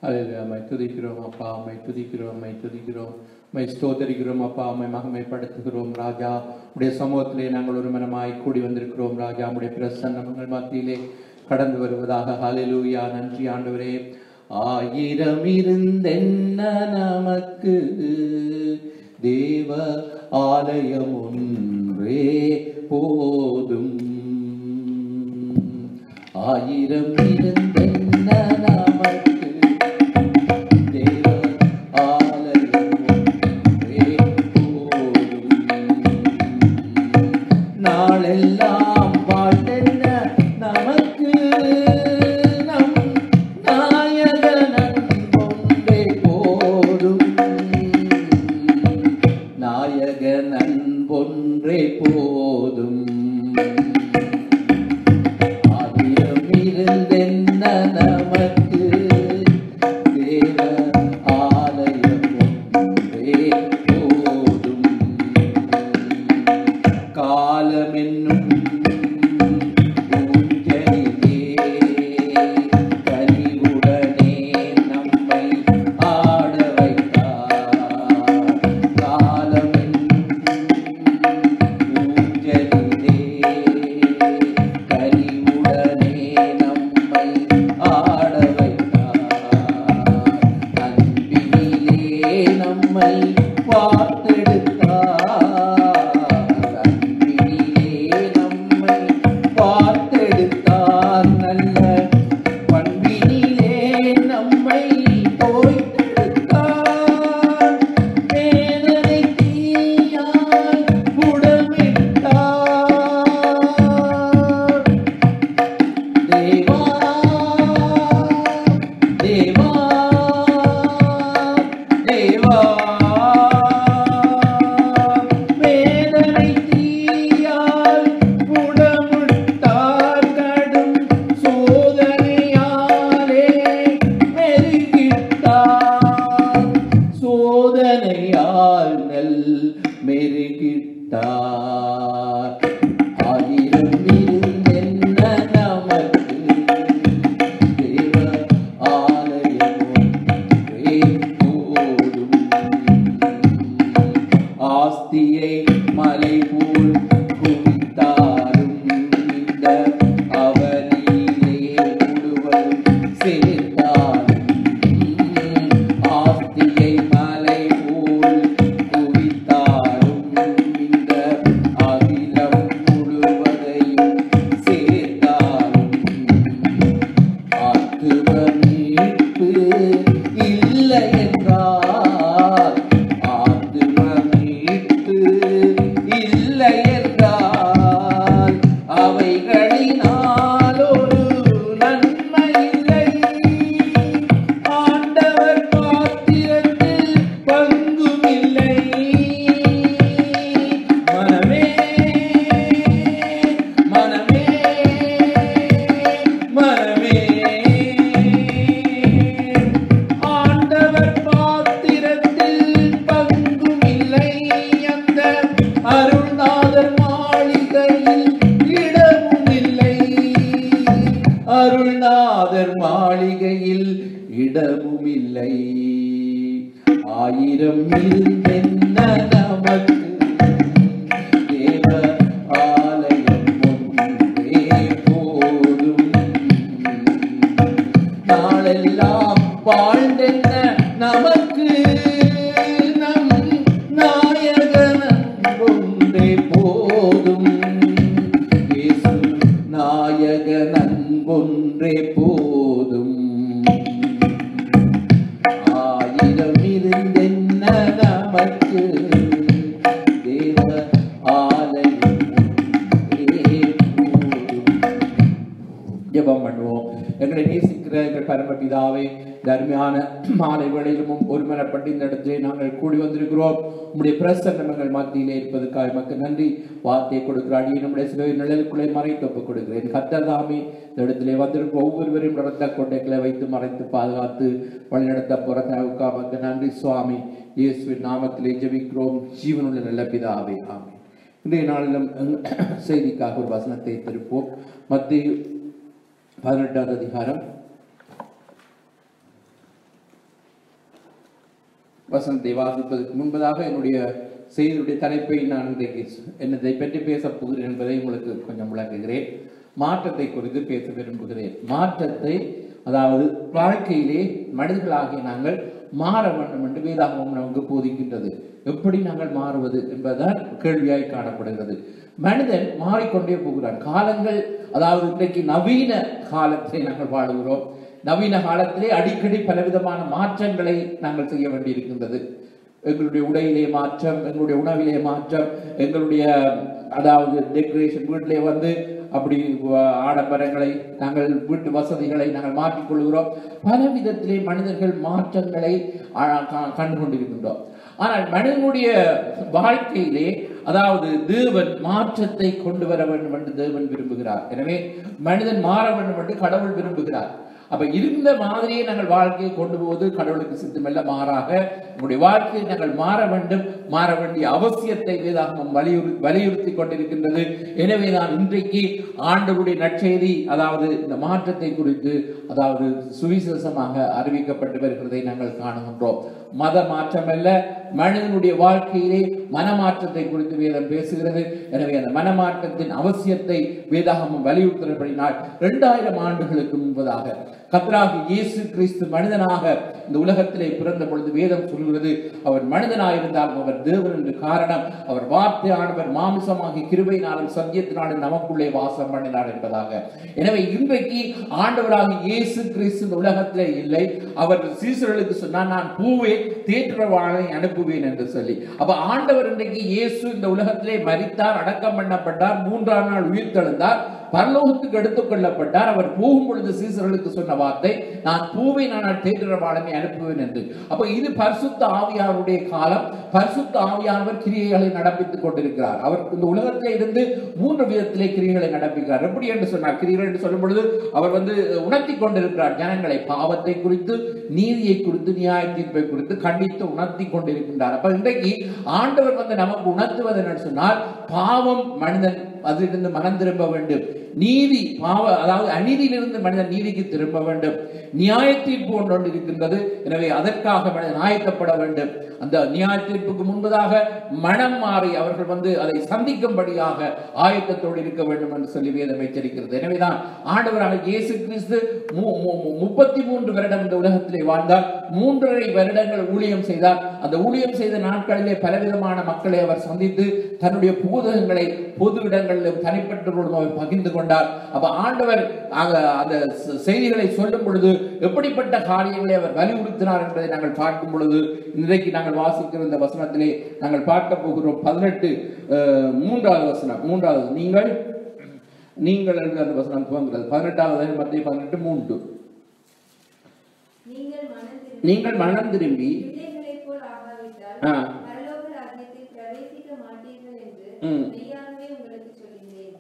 அல்லேலூயா. My துதிக்கிறோம் அப்பா, my துதிக்கிறோம், மை துதிக்கிறோம், மை ஸ்தோத்தரிக்கிறோம் அப்பா, மை மகிமைப்படுத்துகிறோம் ராஜா. உடைய சமூகத்திலே நாங்கள் ஒரு மனமாய் கூடி வந்திருக்கிறோம் ராஜா. உடைய பிரசன்னங்கள் மத்தியிலே கடந்து வருவதாக. ஹல்லேலூயா. நன்றி ஆண்டவரே. ஆயிரம் இருந்தென்ன நமக்கு தேவ ஆலயம் ஒன்றே போதும். ஆயிரம் இருந்தென்ன நமக்கு தேவ ஆலயம் ஒன்றே போதும். நாளெல்லாம் வாழ்ந்தென்ன நமக்கு நம் நாயகன் ஒன்றே போதும். நாயகன் ஒன்றே போதும். ஆயிரம் இருந்தென்ன நமக்கு தேவ ஆலயம் ஒன்றே போதும். காலமென்னும் ஊஞ்சலிலே கனிவுடனே நம்மை ஆட வைத்தார். காலமென்னும் ஊஞ்சலிலே கனிவுடனே நம்மை ஆட வைத்தார். அன்பினிலே நம்மை பார்த்தெடுத்தார். அன்பினிலே நம்மை பார்த்தெடுத்தார். நல்ல பண்பினிலே நம்மை தோய்த்தெடுத்தார். வேதனை தீயாய் புடமிட்டார். தேவா தேவா தேவா வேதனை தீயாய் புடமிட்டார். கடும் சோதனையாலே மெருகிட்டார். சோதனையால் நல் மெருகிட்டார். ஆயிரம் இருந்தென்ன நமக்கு தேவ ஆலயம் ஒன்றே போதும். ஆஸ்தியை மலை போல் குவித்தாலும் இந்த அவனிலே முழுவதும் சேர்த்தாலும். ஆஸ்தியை மலை போல் குவித்தாலும் இந்த அகிலம் முழுவதையும் சேர்த்தாலும். ஆத்தும மீட்பு இல்லை என்றால், ஆத்தும மீட்பு இல்லை என்றால் அவைகளினால் ஒரு நன்மை இல்லை. ஆண்டவர் பாத்திரத்தில் பங்கும் இல்லை. மனமே மனமே மனமே ஆண்டவர் பாத்திரத்தில் பங்கும் இல்லை. அந்த அருள்நாதர் மாளிகையில் இடமும் இல்லை. அருள்நாதர் மாளிகையில் இடமும் இல்லை. ஆயிரம் இருந்தென்ன நமக்கு தேவ ஆலயம் ஒன்றே போதும். நாளெல்லாம் வாழ்ந்தென்ன நமக்கு நம் நாயகன் ஒன்றே போதும். இயேசு நாயகன் ஒன்றே போதும். ஆயிரம் இருந்தென்ன நமக்கு தேவ ஆலயம் ஒன்றே போதும். ஜெபம் பண்ணுவோம். எங்களை நேசிக்கிற எங்கள் பரமபிதாவே, தர்மியான மாலை வேளையிலும் ஒருமனப்பட்டு இந்த இடத்திலே நாங்கள் கூடி வந்திருக்கிறோம். உம்முடைய பிரசன்னம் எங்கள் மத்தியிலே இருப்பதற்காக எமக்கு நன்றி. வார்த்தையை கொடுக்கிற அடியை நம்முடைய சிலுவை நிழலுக்குள்ளே மறைத்து ஒப்புக் கொடுக்கிறேன். கர்த்தர் தாமே இந்த இடத்திலே வந்திருக்கிற ஒவ்வொருவரையும் நடத்த கொண்டைகளை வைத்து மறைத்து பாதுகாத்து வழிநடத்த போறதுக்காக எமக்கு நன்றி சுவாமி. இயேசுவின் நாமத்திலே ஜெபிக்கிறோம் ஜீவனுள்ள நல்ல பிதாவே, ஆமென். இன்றைய நாளிலும் செய்திக்காக ஒரு வசனத்தை திருப்போம். மத்தேயு 18வது அதிகாரம் வசனத்தை வாசிப்பதற்கு முன்பதாக என்னுடைய செய்தியுடைய தலைப்பை நான் இன்றைக்கு என்னதை பற்றி பேசப் போகிறேன் என்பதை உங்களுக்கு கொஞ்சம் விளக்குகிறேன். மாற்றத்தை குறித்து பேச விரும்புகிறேன். மாற்றத்தை, அதாவது வாழ்க்கையிலே மனிதர்களாகிய நாங்கள் மாற வேண்டும் என்று வேதாகமம் நமக்கு போதிக்கின்றது. எப்படி நாங்கள் மாறுவது என்பதுதான் கேள்வியாய் காணப்படுகிறது. மனிதன் மாறிக்கொண்டே போகிறான். காலங்கள், அதாவது இன்றைக்கு நவீன காலத்தை நாங்கள் வாழுகிறோம். நவீன காலத்திலே அடிக்கடி பலவிதமான மாற்றங்களை நாங்கள் செய்ய வேண்டியிருக்கின்றது. எங்களுடைய உடையிலே மாற்றம், எங்களுடைய உணவிலே மாற்றம், எங்களுடைய அதாவது டெக்கரேஷன், வீட்டிலே வந்து அப்படி ஆடம்பரங்களை, நாங்கள் வீட்டு வசதிகளை நாங்கள் மாற்றிக்கொள்கிறோம். பல விதத்திலே மனிதர்கள் மாற்றங்களை கண்டுகொண்டிருக்கின்றோம். ஆனால் மனிதனுடைய வாழ்க்கையிலே, அதாவது தேவன் மாற்றத்தை கொண்டு வர வேண்டும் என்று தேவன் விரும்புகிறார். எனவே மனிதன் மாற வேண்டும் என்று கடவுள் விரும்புகிறார். அப்ப இருந்த மாதிரியே நாங்கள் வாழ்க்கையை கொண்டு போவது கடவுளுக்கு சித்தமல்ல. மாறாக நம்முடைய வாழ்க்கையை நாங்கள் மாற வேண்டும், மாற வேண்டிய அவசியத்தை வேதாகமம் வலியுறுத்தி கொண்டிருக்கின்றது. எனவே நான் இன்றைக்கு ஆண்டவருடைய நற்செய்தி, அதாவது இந்த மாற்றத்தை குறித்து, அதாவது சுவிசேஷமாக அறிவிக்கப்பட்டு வருகிறதை நாங்கள் காணுகின்றோம். மத மாற்றம் அல்ல, மனிதனுடைய வாழ்க்கையிலே மனமாற்றத்தை குறித்து வேதம் பேசுகிறது. எனவே அந்த மனமாற்றத்தின் அவசியத்தை வேதாகமம் வலியுறுத்தினால் 2000 ஆண்டுகளுக்கு முன்பதாக கர்த்தராகிய இயேசு கிறிஸ்து மனிதனாக இந்த உலகத்திலே பிறந்த பொழுது வேதம் சொல்கிறது, அவர் மனிதனாயிருந்தாலும் அவர் தேவன் என்று காரணம், அவர் வார்த்தையானவர் மாமிசமாகி கிருபையினாலும் சத்தியத்தினாலும் நமக்குள்ளே வாசம் பண்ணினார் என்பதாக. எனவே இன்றைக்கு ஆண்டவராகிய இயேசு கிறிஸ்து இந்த உலகத்திலே இல்லை. அவர் சீசர்களுக்கு சொன்னார், நான் பூவே தேற்றவாளனை அனுப்புவேன் என்று சொல்லி. அப்ப ஆண்டவர் இன்றைக்கு இயேசு இந்த உலகத்திலே மரித்தார், அடக்கம் பண்ணப்பட்டார், 3ஆம் நாள் உயிர்த்தெழுந்தார், பரலோகத்துக்கு எடுத்துக் கொள்ளப்பட்டார். அவர் போகும் பொழுது சீசர்களுக்கு சொன்ன வார்த்தை, நான் பூவை நான் தேற்றவாளனை அனுப்புவேன் என்று. அப்ப இது பரிசுத்த ஆவியாருடைய காலம். பரிசுத்த ஆவியானவர் கிரியைகளை நடப்பித்துக் கொண்டிருக்கிறார். அவர் இந்த உலகத்திலே இருந்து 3 விதத்திலே கிரியைகளை நடப்பிக்கிறார். எப்படி என்று சொன்னார்? கிரியைகள் என்று சொல்லும் பொழுது அவர் உணர்த்தி கொண்டிருக்கிறார் ஜனங்களை. பாவத்தை குறித்து, நீதியை குறித்து, நியாய தீர்ப்பை குறித்து கண்டித்து உணர்த்தி கொண்டிருக்கின்றார். அப்ப இன்றைக்கு ஆண்டவர் நமக்கு உணர்த்துவது என்று சொன்னால், பாவம் மனிதன் அதிலிருந்து மனம் திரும்ப வேண்டும், நீதி அதாவது அநீதியிலிருந்து மனிதன் நீதிக்கு திரும்ப வேண்டும், நியாய தீர்ப்பு ஒன்று இருக்கின்றது. எனவே அதற்காக மனிதன் ஆயத்தப்பட வேண்டும். அந்த நியாய தீர்ப்புக்கு முன்பதாக மனம் மாறி அவர்கள் அதை சந்திக்கும்படியாக ஆயத்தத்தோடு இருக்க வேண்டும் என்று சொல்லி வேதம் எச்சரிக்கிறது. எனவேதான் ஆண்டவராக இயேசு கிறிஸ்து 33 வருடம் இந்த உலகத்திலே வாழ்ந்தார். 3.5 வருடங்கள் ஊழியம் செய்தார். அந்த ஊழியம் செய்த நாட்களிலே பலவிதமான மக்களை அவர் சந்தித்து தன்னுடைய போதகங்களை பொது இடங்களிலும் தனிப்பட்டவர்களும் அவர் பகிர்ந்து கொண்டார். அப்ப ஆண்டவர் அந்த செய்திகளை சொல்லும் பொழுது எப்படிப்பட்ட காரியங்களை அவர் வலியுறுத்தினார் என்பதை நாங்கள் பார்க்கும் பொழுது, இன்றைக்கு நாங்கள் வாசிக்கிற இந்த வசனத்திலே நாங்கள் பார்க்க போகிறோம். 18 3வது வசனம். நீங்கள் என்ற அந்த வசனம் துவங்குகிறது. 18வது மத்திய 18:3. நீங்கள் மனம் திரும்பி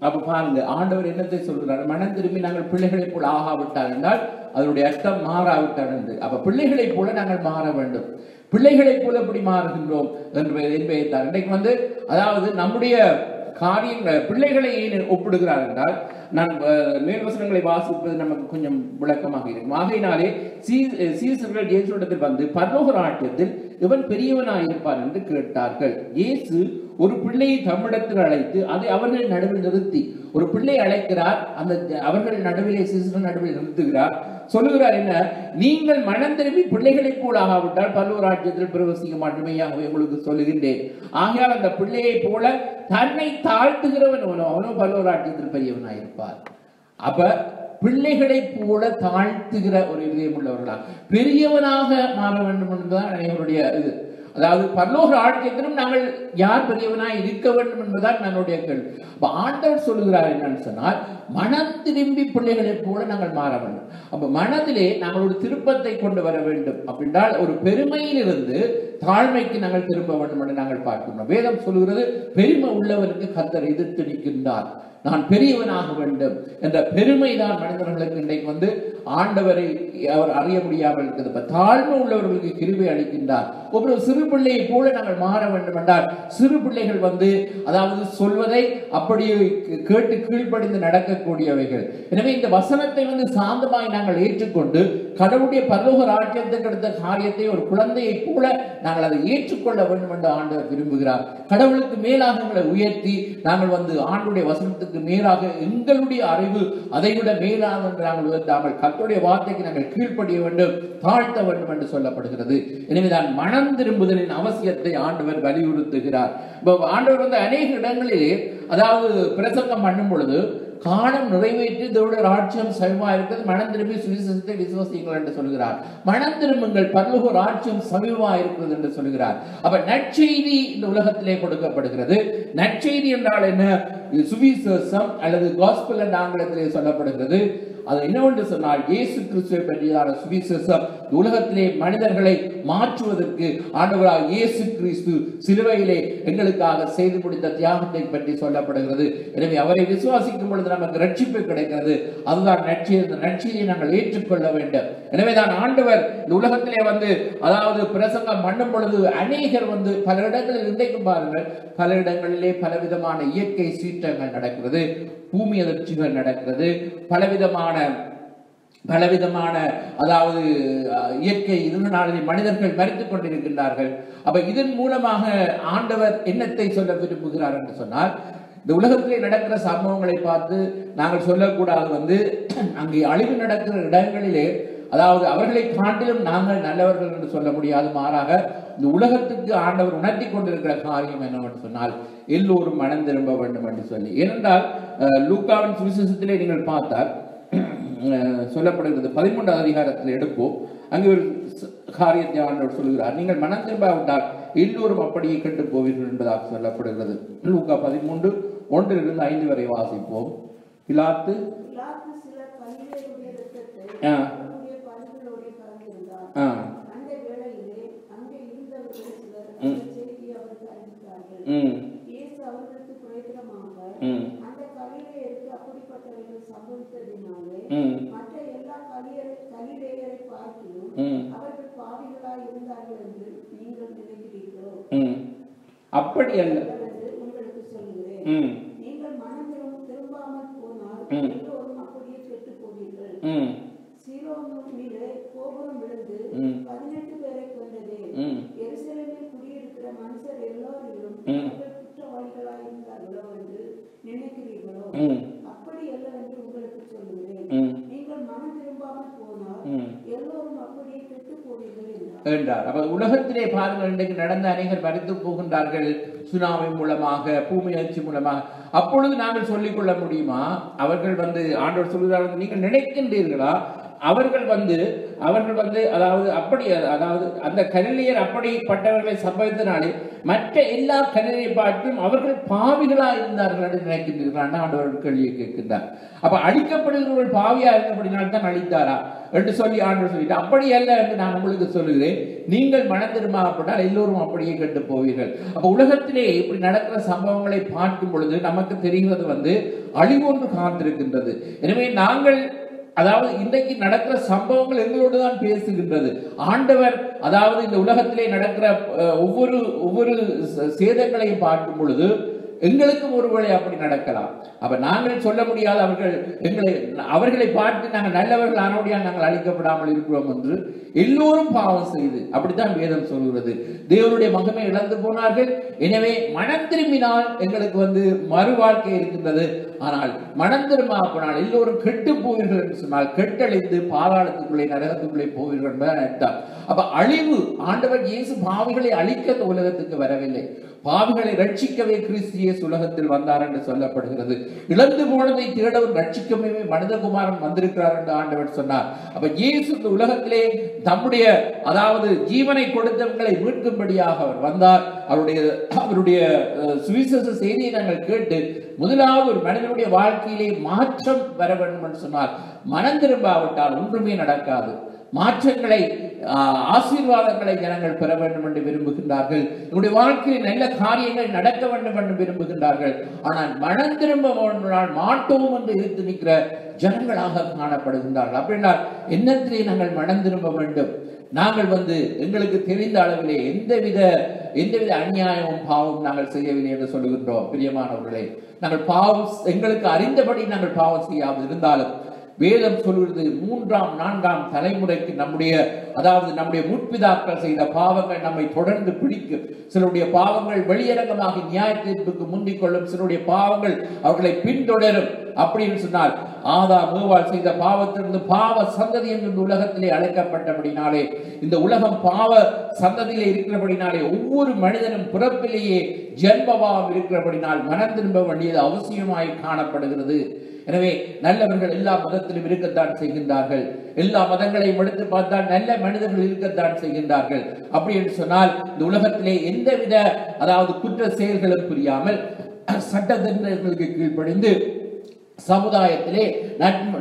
அப்ப பாருங்க, ஆண்டவர் என்னத்தை சொல்கிறார்? மனம் திரும்பி நாங்கள் பிள்ளைகளை போல ஆகாவிட்டால் என்றால் அதனுடைய அர்த்தம் மாறாவிட்டால் என்று. அப்ப பிள்ளைகளை போல நாங்கள் மாற வேண்டும். பிள்ளைகளை போல எப்படி மாறுகின்றோம் என்பதை தான் இன்றைக்கு அதாவது நம்முடைய காரியங்கள் பிள்ளைகளை ஏன் ஒப்பிடுகிறார் என்றால், நான் மேல் வசனங்களை வாசிப்பது நமக்கு கொஞ்சம் விளக்கமாக இருக்கும். ஆகையினாலே சீசர்கள் இயேசுவிடத்தில் பரலோக ராஜ்யத்தில் இவன் பெரியவனாயிருப்பான் என்று கேட்டார்கள். இயேசு ஒரு பிள்ளையை தம்மிடத்தில் அழைத்து அதை அவர்கள் நடுவில் நிறுத்தி, ஒரு பிள்ளை அழைக்கிறார், அந்த அவர்கள் நடுவிலே சீசர்கள் நடுவில் நிறுத்துகிறார். சொல்லுகிறார் என்ன? நீங்கள் மனம் திரும்பி பிள்ளைகளை போல ஆகாவிட்டால் பரலோக ராஜ்யத்தில் பிரவேசிக்க மாட்டேமையாகவே உங்களுக்கு சொல்லுகின்றேன். ஆகையால் அந்த பிள்ளையை போல தன்னை தாழ்த்துகிறவன் அவனும் பரலோக ராஜ்யத்தில் பெரியவனாயிருப்பார். அப்ப பிள்ளைகளை போல தாழ்த்துகிற ஒரு இதயம் உள்ளவர்களா பெரியவனாக மாற வேண்டும் என்பதுதான் அனைவருடைய இது. அதாவது பரலோக ராஜ்யத்திலும் நாங்கள் யார் பெரியவனாய் இருக்க வேண்டும் என்பதுதான் நம்முடைய கேள்வி. அப்ப ஆண்டவர் சொல்லுகிறார் என்னன்னு சொன்னால், மனம் திரும்பி பிள்ளைகளை போல நாங்கள் மாற வேண்டும். அப்ப மனதிலே நாங்கள் ஒரு திருப்பத்தை கொண்டு வர வேண்டும். அப்படின்றால் ஒரு பெருமையிலிருந்து தாழ்மைக்கு நாங்கள் திரும்ப வேண்டும் என்று நாங்கள் பார்க்கிறோம். வேதம் சொல்லுகிறது, பெருமை உள்ளவருக்கு கர்த்தர் எதிர்த்து நிற்கின்றார். நான் பெரியவனாக வேண்டும் என்ற பெருமைதான் மனிதர்களுக்கு இன்றைக்கு ஆண்டவரை அவர் அறிய முடியாமல் இருக்கிறது. தாழ்மை உள்ளவர்களுக்கு கிருபை அளிக்கின்றார். ஒவ்வொரு சிறு பிள்ளையை போல நாங்கள் மாற வேண்டும் என்றால் சிறு பிள்ளைகள் அதாவது சொல்வதை அப்படியே கேட்டு கீழ்ப்படிந்து நடக்கக்கூடியவைகள். எனவே இந்த வசனத்தை சாந்தமாய் நாங்கள் ஏற்றுக்கொண்டு கடவுளுடைய பரலோக ராஜ்யத்துக்கு அடுத்த காரியத்தை ஒரு குழந்தையை போல நாங்கள் அதை ஏற்றுக்கொள்ள வேண்டும் என்று ஆண்டவர் விரும்புகிறார். கடவுளுக்கு மேலாக எங்களை உயர்த்தி நாங்கள் ஆண்டுடைய வசனத்துக்கு மேலாக எங்களுடைய அறிவு அதை விட மேலாக என்று நாங்கள் உயர்த்தாமல் கர்த்தருடைய வார்த்தைக்கு நாங்கள் கீழ்ப்படிய வேண்டும், தாழ்த்த வேண்டும் என்று சொல்லப்படுகிறது. எனவேதான் மனம் திரும்புதலின் அவசியத்தை ஆண்டவர் வலியுறுத்துகிறார். ஆண்டவர் அநேக இடங்களிலே அதாவது பிரசங்கம் பண்ணும் பொழுது காலம் நிறைவேற்றி தேவனுடைய ராஜ்யம் சமீபமா இருக்கிறது, மனம் திரும்பி சுவிசேஷத்தை விசுவாசியுங்கள் என்று சொல்கிறார். மனம் திரும்புங்கள், பரலோக ராஜ்யம் சமீபமா இருக்கிறது என்று சொல்கிறார். அப்ப நற்செய்தி இந்த உலகத்திலே கொடுக்கப்படுகிறது. நற்செய்தி என்றால் என்ன? சுவிசேஷம் அல்லது காஸ்பல் என்ற ஆங்கிலத்திலே சொல்லப்படுகிறது. அது என்னவென்று சொன்னால் இயேசு கிறிஸ்துவை பற்றியான சுவிசேஷம் உலகத்திலே மனிதர்களை மாற்றுவதற்கு ஆண்டவராக இயேசு கிறிஸ்து சிலுவையிலே எங்களுக்காக செய்து முடித்த தியாகத்தை பற்றி சொல்லப்படுகிறது. எனவே அவரை விசுவாசிக்கும் பொழுது நமக்கு ரட்சிப்பு கிடைக்கிறது. அதுதான் நற்செய்தியை நாங்கள் ஏற்றுக்கொள்ள வேண்டும். எனவேதான் ஆண்டவர் இந்த உலகத்திலே அதாவது பிரசங்கம் பண்ணும் பொழுது அநேகர் பல இடங்களில் இன்றைக்கு பாருங்கள், பல இடங்களிலே பலவிதமான இயற்கை சீற்றங்கள் நடக்கிறது, பூமி அதிர்ச்சிகள் நடக்கிறது, பலவிதமான அதாவது இயற்கை இதனாலே மனிதர்கள் மரித்துக் கொண்டிருக்கின்றார்கள். அப்ப இதன் மூலமாக ஆண்டவர் என்னத்தை சொல்ல விரும்புகிறார் என்று சொன்னால், இந்த உலகத்திலே நடக்கிற சம்பவங்களை பார்த்து நாங்கள் சொல்லக்கூடாது அங்கே அழிவு நடக்கிற இடங்களிலே அதாவது அவர்களை காட்டிலும் நாங்கள் நல்லவர்கள் என்று சொல்ல முடியாது. மாறாக இந்த உலகத்துக்கு ஆண்டவர் உணர்த்தி கொண்டிருக்கிற காரியம் என்னவென்று சொன்னால் எல்லோரும் மனம் திரும்ப வேண்டும் என்று சொல்லி. ஏனென்றால் லூக்காவின் சுவிசேஷத்திலே நீங்கள் பார்த்தால் சொல்லப்படுகிறது 13வது அதிகாரத்தில் எடுப்போம். அங்கே ஒரு காரியத்தை ஆண்டவர் சொல்கிறார், நீங்கள் மனம் திரும்பாவிட்டால் எல்லோரும் அப்படியே கெட்டு போவீர்கள் என்பதாக சொல்லப்படுகிறது. லூக்கா 13:1-5 வரை வாசிப்போம். பிலாத்து அப்படி அல்ல, உங்களுக்கு சொல்கிறேன், நீங்கள் மனம் திரும்பாமல் போனால் எல்லோரும் அப்படியே கெட்டு போவீர்கள். சீலோனிலே கோபுரம் விழுந்து 18 பேரை கொண்டதே, எருசலேமில் குடியிருக்கிற மனுஷர் எல்லாரிலும் குற்றவாளிகளாய் இருந்தார்களோ என்று நினைக்கிறீர்களோ? அப்படி அல்ல என்று உங்களுக்கு சொல்கிறேன், நீங்கள் மனம் திரும்பாமல் போனால் எல்லோரும் அப்படியே கெட்டு போவீர்கள் என்றார். அப்ப உலகத்திலே பாருங்கள், இன்றைக்கு நடந்த அநேகர் மரித்து போகின்றார்கள், சுனாமி மூலமாக, பூமி அதிர்ச்சி மூலமாக. அப்பொழுது நாங்கள் சொல்லிக் கொள்ள முடியுமா? அவர்கள் ஆண்டவர் சொல்கிறார்கள், நீங்கள் நினைக்கின்றீர்களா அவர்கள் அதாவது அப்படி அதாவது அந்த கலிலேயர் அப்படிப்பட்டவர்களை சம்பவித்தனாலே மற்ற எல்லா கலிலேயை பார்த்தும் அவர்கள் பாவிகளா இருந்தார்கள் என்று நினைக்கின்றீர்கள் ஆண்டவர்கள் கேள்வியை கேட்கின்றார். அப்ப அழிக்கப்படுகிறவர்கள் பாவியா இருந்தபடினால்தான் அழித்தாரா என்று சொல்லி ஆண்டவர் சொல்லிட்டு, அப்படி அல்ல என்று நான் உங்களுக்கு சொல்லுகிறேன், நீங்கள் மனம் திரும்பாவிட்டால் எல்லோரும் அப்படியே கெட்டு போவீர்கள். அப்ப உலகத்திலே இப்படி நடக்கிற சம்பவங்களை பார்க்கும் பொழுது நமக்கு தெரிகிறது அழிவு ஒன்று காத்திருக்கின்றது. எனவே நாங்கள் அதாவது இன்றைக்கு நடக்கிற சம்பவங்கள் எங்களோடு தான் பேசுகின்றது. ஆண்டவர் அதாவது இந்த உலகத்திலே நடக்கிற ஒவ்வொரு சேதங்களையும் பார்க்கும் பொழுது எங்களுக்கும் ஒருவேளை அப்படி நடக்கலாம். அப்ப நாங்கள் சொல்ல முடியாது அவர்களை பார்த்து நாங்கள் நல்லவர்கள் ஆனோடியால் நாங்கள் அழிக்கப்படாமல் இருக்கிறோம் என்று. எல்லோரும் பாவம் செய்து, அப்படித்தான் வேதம் சொல்கிறது, தேவனுடைய மகிமை இழந்து போனார்கள். எனவே மனம் திரும்பினால் எங்களுக்கு மறு வாழ்க்கை இருக்கின்றது. ஆனால் மனம் திரும்பாமல் எல்லோரும் கெட்டு போவீர்கள் என்று சொன்னால் கெட்டழிந்து பாதாளத்துக்குள்ளே நரகத்துக்குள்ளே போவீர்கள் என்பதுதான் அர்த்தம். அப்ப அழிவு, ஆண்டவர் இயேசு பாவிகளை அழிக்க உலகத்துக்கு வரவில்லை, பாவிகளை ரட்சிக்கவே கிறிஸ்து இயேசு உலகத்தில் வந்தார் என்று சொல்லப்படுகிறது. இழந்து போனதை தேடவும் ரட்சிக்கவே மனிதகுமாரன் வந்திருக்கிறார் என்று ஆண்டவர் சொன்னார். அப்ப இயேசு இந்த உலகத்திலே தம்முடைய அதாவது ஜீவனை கொடுத்தவங்களை மீட்கும்படியாக அவர் வந்தார். அவருடைய சுவிசேஷ செய்தியை நாங்கள் கேட்டு முதலாவது ஒரு மனிதனுடைய வாழ்க்கையிலே மாற்றம் வர வேண்டும் என்று சொன்னார். மனம் திரும்பாவிட்டால் ஒன்றுமே நடக்காது. மாற்றங்களை, ஆசீர்வாதங்களை ஜனங்கள் பெற வேண்டும் என்று விரும்புகின்றார்கள். நம்முடைய வாழ்க்கையில் நல்ல காரியங்கள் நடக்க வேண்டும் என்று விரும்புகின்றார்கள். ஆனால் மனம் திரும்ப மாட்டோம் என்று எதிர்த்து நிற்கிற ஜனங்களாக காணப்படுகின்றார்கள். அப்படின்னா என்னத்திலே நாங்கள் மனம் திரும்ப வேண்டும்? நாங்கள் எங்களுக்கு தெரிந்த அளவிலே எந்தவித அநியாயமும் பாவம் நாங்கள் செய்யவில்லை என்று சொல்லுகின்றோம். பிரியமானவர்களே, நாங்கள் பாவம் எங்களுக்கு அறிந்தபடி நாங்கள் பாவம் செய்யாமல் இருந்தாலும் வேதம் சொல்கிறது 3ஆம் 4ஆம் தலைமுறைக்கு நம்முடைய முற்பிதாக்கள் செய்த பாவங்கள் நம்மை தொடர்ந்து பிடிக்கும். சிலருடைய பாவங்கள் வெளியரங்கமாக நியாய தீர்ப்புக்கு முந்திக் கொள்ளும், சிலருடைய பாவங்கள் அவர்களை பின்தொடரும். அப்படின்னு சொன்னால் ஆதாம் ஏவாள் செய்த பாவத்திலிருந்து பாவ சந்ததி என்று உலகத்திலே அழைக்கப்பட்டபடினாலே, இந்த உலகம் பாவ சந்ததியிலே இருக்கிறபடினாலே, ஒவ்வொரு மனிதனும் பிறப்பிலேயே ஜென்மபாவம் இருக்கிறபடினால் மனம் திரும்ப வேண்டியது அவசியமாய் காணப்படுகிறது. எனவே நல்லவர்கள் எல்லா மதத்திலும் இருக்கத்தான் செய்கின்றார்கள். எல்லா மதங்களையும் எடுத்து பார்த்தால் நல்ல மனிதர்கள் இருக்கத்தான் செய்கின்றார்கள். அப்படி என்று சொன்னால் இந்த உலகத்திலே எந்தவித குற்ற செயல்களும் புரியாமல் சட்டத்திட்டங்களுக்கு கீழ்ப்படிந்து சமுதாயத்திலே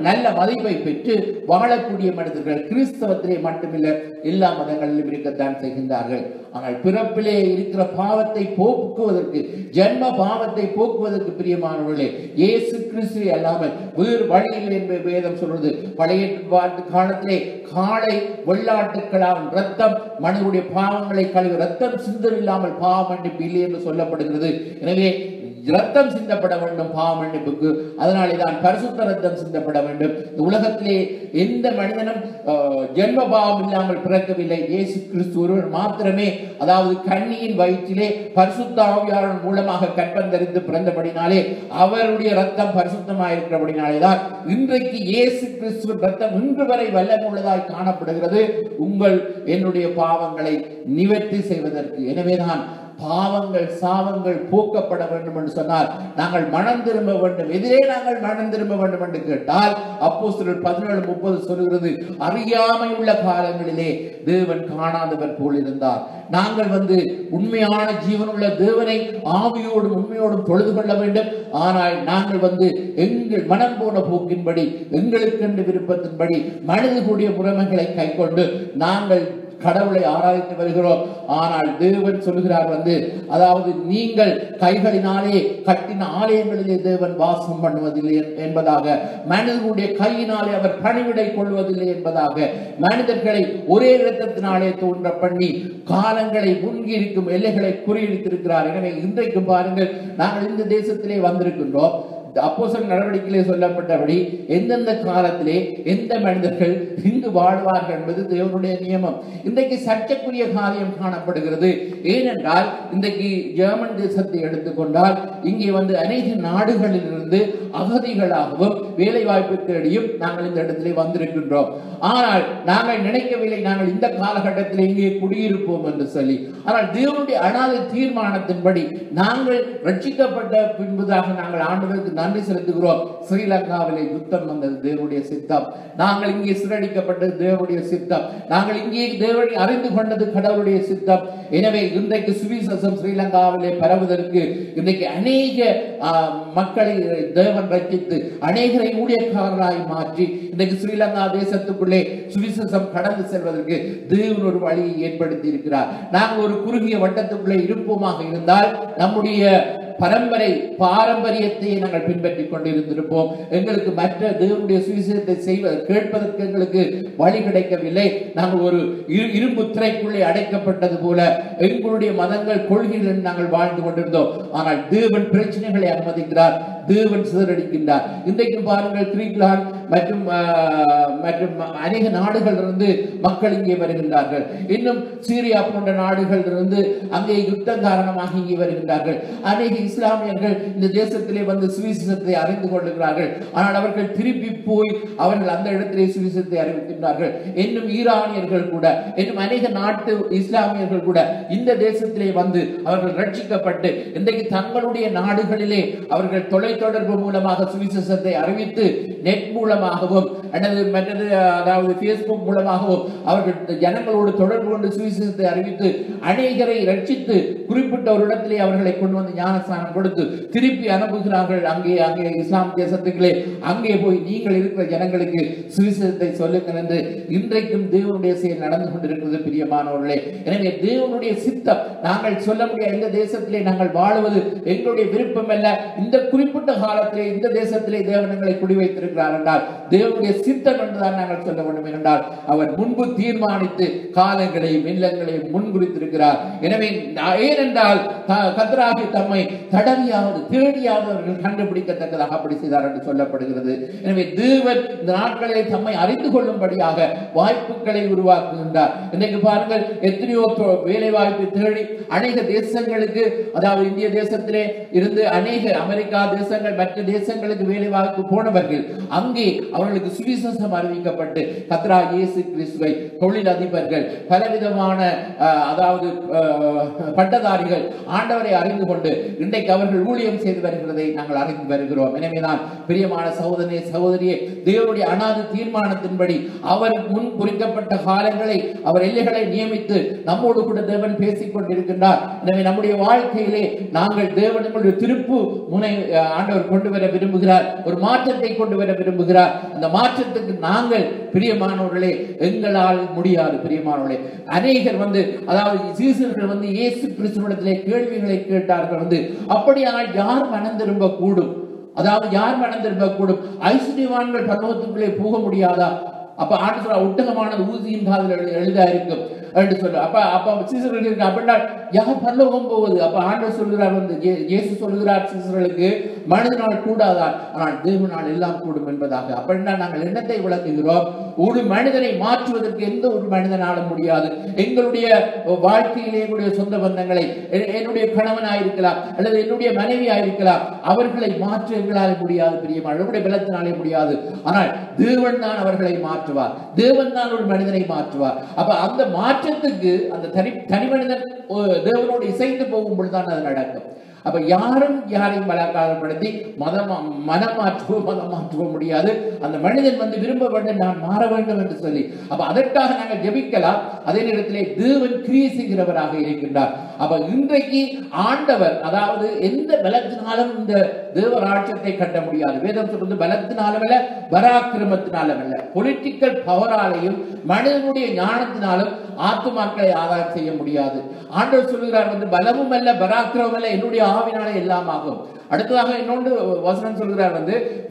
நல்ல மதிப்பை பெற்று வாழக்கூடிய மனிதர்கள் கிறிஸ்தவத்திலே மட்டுமில்லை எல்லா மதங்களிலும் இருக்கத்தான் செய்கின்றார்கள். ஆனால் பிறப்பிலே இருக்கிற பாவத்தை போக்குவதற்கு, ஜென்ம பாவத்தை போக்குவதற்கு பிரியமானவர்களே, இயேசு கிறிஸ்துவை அல்லாமல் வேறு வழியில் என்பது வேதம் சொல்றது. பழைய காலத்திலே காளை வெள்ளாட்டுக்களால் ரத்தம் மனிதனுடைய பாவங்களை கழுவி ரத்தம் சிந்தல் இல்லாமல் பாவ மன்னிப்பு இல்லை என்று சொல்லப்படுகிறது. எனவே ரத்தம் சிந்தப்பட வேண்டும் பாவ மன்னிப்புக்கு. அதனாலே தான் பரிசுத்த ரத்தம் சிந்தப்பட வேண்டும். இந்த உலகத்திலே எந்த மனிதனும் ஜென்ம பாவம் இல்லாமல் பிறக்கவில்லை. இயேசு கிறிஸ்து ஒருவர் மாத்திரமே, கன்னியின் வயிற்றிலே பரிசுத்த ஆவியாளர் மூலமாக கற்பந்தரித்து பிறந்தபடினாலே அவருடைய ரத்தம் பரிசுத்தமாக இருக்கிறபடினாலே தான் இன்றைக்கு இயேசு கிறிஸ்துவின் ரத்தம் இன்று வரை வல்லமுள்ளதாய் காணப்படுகிறது, என்னுடைய பாவங்களை நிவர்த்தி செய்வதற்கு. எனவேதான் பாவங்கள் சாவங்கள் போக்கப்பட வேண்டும் என்று சொன்னால் நாங்கள் மனம் திரும்ப வேண்டும். எதிரே நாங்கள் மனம் திரும்ப வேண்டும் என்று கேட்டால் அப்போஸ்தலர் 17:30 சொல்கிறது, அறியாமை உள்ள காலங்களிலே தேவன் காணாதவர் போல் இருந்தார். நாங்கள் உண்மையான ஜீவனுள்ள தேவனை ஆவியோடும் உண்மையோடும் தொழுது கொள்ள வேண்டும். ஆனால் நாங்கள் எங்கள் மனம் போன போக்கின்படி, எங்களுக்கென்று விருப்பத்தின்படி மனிதர்களுடைய முறைமைகளை கைக்கொண்டு நாங்கள் கடவுளை ஆராதித்து வருகிறோம். ஆனால் தேவன் சொல்கிறார் நீங்கள் கைகளினாலே கட்டின ஆலயங்களிலே தேவன் வாசம் பண்ணுவதில்லை என்பதாக, மனிதர்களுடைய கையினாலே அவர் பணிவிடை கொள்வதில்லை என்பதாக, மனிதர்களை ஒரே இரத்தத்தினாலே தோன்ற பண்ணி காலங்களை முன்கி இருக்கும் எல்லைகளை குறியெடுத்திருக்கிறார். எனவே இன்றைக்கும் பாருங்கள், நாங்கள் இந்த தேசத்திலே வந்திருக்கின்றோம். அப்போஸ்தலர் நடவடிக்கையிலே சொல்லப்பட்டபடி எந்தெந்த காலத்திலே எந்த மனிதர்கள் இங்கு வாழ்வார்கள் என்பது தேவனுடைய நியமம். இன்றைக்கு சர்ச்சைக்குரிய காரியம் காணப்படுகிறது. ஏனென்றால் இன்றைக்கு ஜெர்மன் தேசத்தை எடுத்துக்கொண்டால் இங்கே அநேக நாடுகளில் இருந்து அகதிகளாகவும் வேலை வாய்ப்பு தேடியும் நாங்கள் இந்த இடத்திலே வந்திருக்கின்றோம். ஆனால் நாங்கள் நினைக்கவில்லை நாங்கள் இந்த காலகட்டத்தில் இங்கே குடியிருப்போம் என்று சொல்லி. ஆனால் தேவனுடைய அனாதை தீர்மானத்தின்படி நாங்கள் ரட்சிக்கப்பட்ட பின்புதாக நாங்கள் ஆண்டவருக்கு நன்றி செலுத்துகிறோம். ஸ்ரீலங்காவிலே யுத்தம் வந்தது தேவனுடைய சித்தம். நாங்கள் இங்கே சிறடிக்கப்பட்டது தேவனுடைய சித்தம். நாங்கள் இங்கே தேவனை அறிந்து கொண்டது கடவுளுடைய சித்தம். எனவே இன்றைக்கு சுவிசேஷம் ஸ்ரீலங்காவிலே பரவுவதற்கு இன்றைக்கு அநேக மக்களை தேவன் ரட்சித்து அநேகரை ஊழியக்காரராய் மாற்றி இன்றைக்கு ஸ்ரீலங்கா தேசத்துக்குள்ளே சுவிசேஷம் கடந்து செல்வதற்கு தேவன் ஒரு வழியை ஏற்படுத்தி இருக்கிறார். நாங்கள் ஒரு குறுகிய வட்டத்துக்குள்ளே இருப்போமாக இருந்தால் நம்முடைய பாரம்பரியத்தை நாங்கள் பின்பற்றிக் கொண்டிருந்திருப்போம். எங்களுக்கு மற்ற தேவனுடைய சுவிசேஷத்தை கேட்பதற்கு எங்களுக்கு வழி கிடைக்கவில்லை. நாங்கள் ஒரு இரும்பு திரைக்குள்ளே அடைக்கப்பட்டது போல எங்களுடைய மதங்கள் கொள்கைகள் நாங்கள் வாழ்ந்து கொண்டிருந்தோம். ஆனால் தேவன் பிரச்சனைகளை அனுமதிக்கிறார், தேவன் சிதறடிக்கின்றார். இன்றைக்கும் பாருங்கள், கிரீக்லாந்து மற்றும் அநேக நாடுகளிலிருந்து மக்கள் இங்கே வருகின்றார்கள். இன்னும் சீரியா போன்ற நாடுகளிலிருந்து அங்கே யுத்தம் காரணமாக இங்கே வருகின்றார்கள். அநேக இஸ்லாமியர்கள் இந்த தேசத்திலே சுவிசேஷத்தை அறிந்து கொள்ளுகிறார்கள். ஆனால் அவர்கள் திருப்பி போய் அவர்கள் அந்த இடத்திலே சுவிசேஷத்தை அறிவிக்கின்றார்கள். இன்னும் ஈரானியர்கள் கூட, இன்னும் அநேக நாட்டு இஸ்லாமியர்கள் கூட இந்த தேசத்திலே அவர்கள் ரட்சிக்கப்பட்டு இன்றைக்கு தங்களுடைய நாடுகளிலே அவர்கள் தொலைத்தொடர்பு மூலமாக சுவிசேஷத்தை அறிவித்து நெட் மூலமாகவும் அல்லது மற்றது அதாவது Facebook மூலமாகவோ அவர்கள் ஜனங்களோடு தொடர்பு கொண்டு சுவிசேஷத்தை அறிவித்து அநேகரை ரட்சித்து குறிப்பிட்ட ஒரு இடத்திலே அவர்களை கொண்டு வந்து ஞானஸ்நானம் கொடுத்து திருப்பி அனுப்புகிறார்கள். அங்கே இஸ்லாம் தேசத்துக்களே அங்கே போய் நீங்கள் இருக்கிற ஜனங்களுக்கு சுவிசேஷத்தை சொல்லுங்கள் என்று இன்றைக்கும் தேவனுடைய செயல் நடந்து கொண்டிருக்கிறது பிரியமானவர்களே. எனவே தேவனுடைய சித்தம் நாங்கள் சொல்ல முடியாது. இந்த தேசத்திலே நாங்கள் வாழுவது எங்களுடைய விருப்பம் அல்ல. இந்த குறிப்பிட்ட காலத்திலே இந்த தேசத்திலே தேவன் எங்களை குடி வைத்திருக்கிறார் என்றால் தேவனுடைய சித்தம் என்றுதான் நாங்கள் சொல்ல வேண்டும். என்றால் அவர் முன்பு தீர்மானித்து காலங்களையும் இல்லங்களையும் முன்குறித்திருக்கிறார். எனவே ஏனென்றால் கர்த்தராகிய தம்மை தடவியாவது தேடியாவது அவர்கள் கண்டுபிடிக்கத்தக்கதாக அப்படி செய்தார் என்று சொல்லப்படுகிறது. எனவே தேவன் இந்த நாட்களை தம்மை அறிந்து கொள்ளும்படியாக வாய்ப்புகளை உருவாக்குகின்றார். இன்றைக்கு பாருங்கள், எத்தனையோ வேலை வாய்ப்பை தேடி அநேக தேசங்களுக்கு, அதாவது இந்திய தேசத்திலே இருந்து அநேக அமெரிக்கா தேசங்கள் மற்ற தேசங்களுக்கு வேலை வாய்ப்பு போனவர்கள் அங்கே அவர்களுக்கு சுவிசேஷம் அறிவிக்கப்பட்டு கர்த்தராகிய இயேசு கிறிஸ்துவை தொழில் அதிபர்கள் பலவிதமான அதாவது பட்டதாரிகள் ஆண்டவரை அறிந்து கொண்டு இன்றைக்கு அவர்கள் ஊழியம் செய்து வருகிறதை நாங்கள் அறிந்து வருகிறோம். எனவே நான் பிரியமான சகோதரனே சகோதரியே, தேவனுடைய அனாதி தீர்மானத்தின்படி அவர் முன் குறிக்கப்பட்ட காலங்களை அவர் எல்லைகளை நியமித்து நம்மோடு கூட தேவன் பேசிக் கொண்டிருக்கின்றார். எனவே நம்முடைய வாழ்க்கையிலே நாங்கள் தேவனுடைய திருப்பு முனை ஆண்டவர் கொண்டு வர விரும்புகிறார். ஒரு மாற்றத்தை கொண்டு வர விரும்புகிறார். அந்த மாற்றத்துக்கு நாங்கள் பிரியமானவர்களே எங்களால் முடியாது. பிரியமானவர்களே, அநேகர் அதாவது சீசர்கள் இயேசு கிறிஸ்துவிடத்திலே கேள்விகளை கேட்டார்கள். அப்படியானால் யார் மனம் திரும்ப கூடும்? அதாவது யார் மனம் திரும்ப கூடும்? ஐஸ்வர்யவான்கள் பரலோகத்துக்குள்ளே போக முடியாதா? அப்ப ஆண்டு சொல்ல ஒட்டகமானது ஊசியின் காதில் எழுதா இருக்கும் என்று சொல்ல. அப்ப சீசர்களுக்கு அப்படின்னா யார் பரலோகம் போவது? அப்ப ஆண்டவர் சொல்கிறார், இயேசு சொல்கிறார் சீசர்களுக்கு, மனிதனால் கூடாதான் ஆனால் தேவனால் எல்லாம் கூடும் என்பதாக. அப்படின்னா நாங்கள் என்னத்தை விளக்குகிறோம்? ஒரு மனிதனை மாற்றுவதற்கு எந்த ஒரு மனிதனாலும் முடியாது. எங்களுடைய வாழ்க்கையிலே எங்களுடைய சொந்த பந்தங்களை, என்னுடைய கணவனாயிருக்கலாம் அல்லது என்னுடைய மனைவியாயிருக்கலாம், அவர்களை மாற்ற எங்களால் முடியாது. பிரியமான என்னுடைய பலத்தினாலே முடியாது. ஆனால் தேவன் தான் அவர்களை மாற்றுவார். தேவன் தான் ஒரு மனிதனை மாற்றுவார். அப்ப அந்த மாற்றத்துக்கு அந்த தனி மனிதன் தேவனோடு இசைந்து போகும் பொழுதுதான் அது நடக்கும். அப்ப யாரும் யாரையும் பலாத்காரப்படுத்தி மதம் மாற்றுவோ முடியாது. அந்த மனிதன் விரும்ப வேண்டும், நான் மாற வேண்டும் என்று சொல்லி அப்ப அதற்காக நாங்கள் ஜெபிக்கலாம். அதே நேரத்திலே தேவன் கிரியை செய்கிறவராக இருக்கின்றார். அப்ப இன்றைக்கு ஆண்டவர் அதாவது எந்த பலத்தினாலும் இந்த தேவராட்சியத்தை கட்ட முடியாது. வேதம் சொல்றது பலத்தினாலும் அல்ல, பராக்கிரமத்தினாலும் அல்ல, பொலிட்டிக்கல் பவராலையும் மனிதனுடைய ஞானத்தினாலும் ஆத்துமாக்களை ஆதாயம் செய்ய முடியாது. ஆண்டவர் சொல்கிறார், பலமும் அல்ல பராக்கிரமம் அல்ல, என்னுடைய ஆவினாலே எல்லாம் ஆகும். அடுத்ததாக இன்னொன்று வசனம் சொல்கிறார்,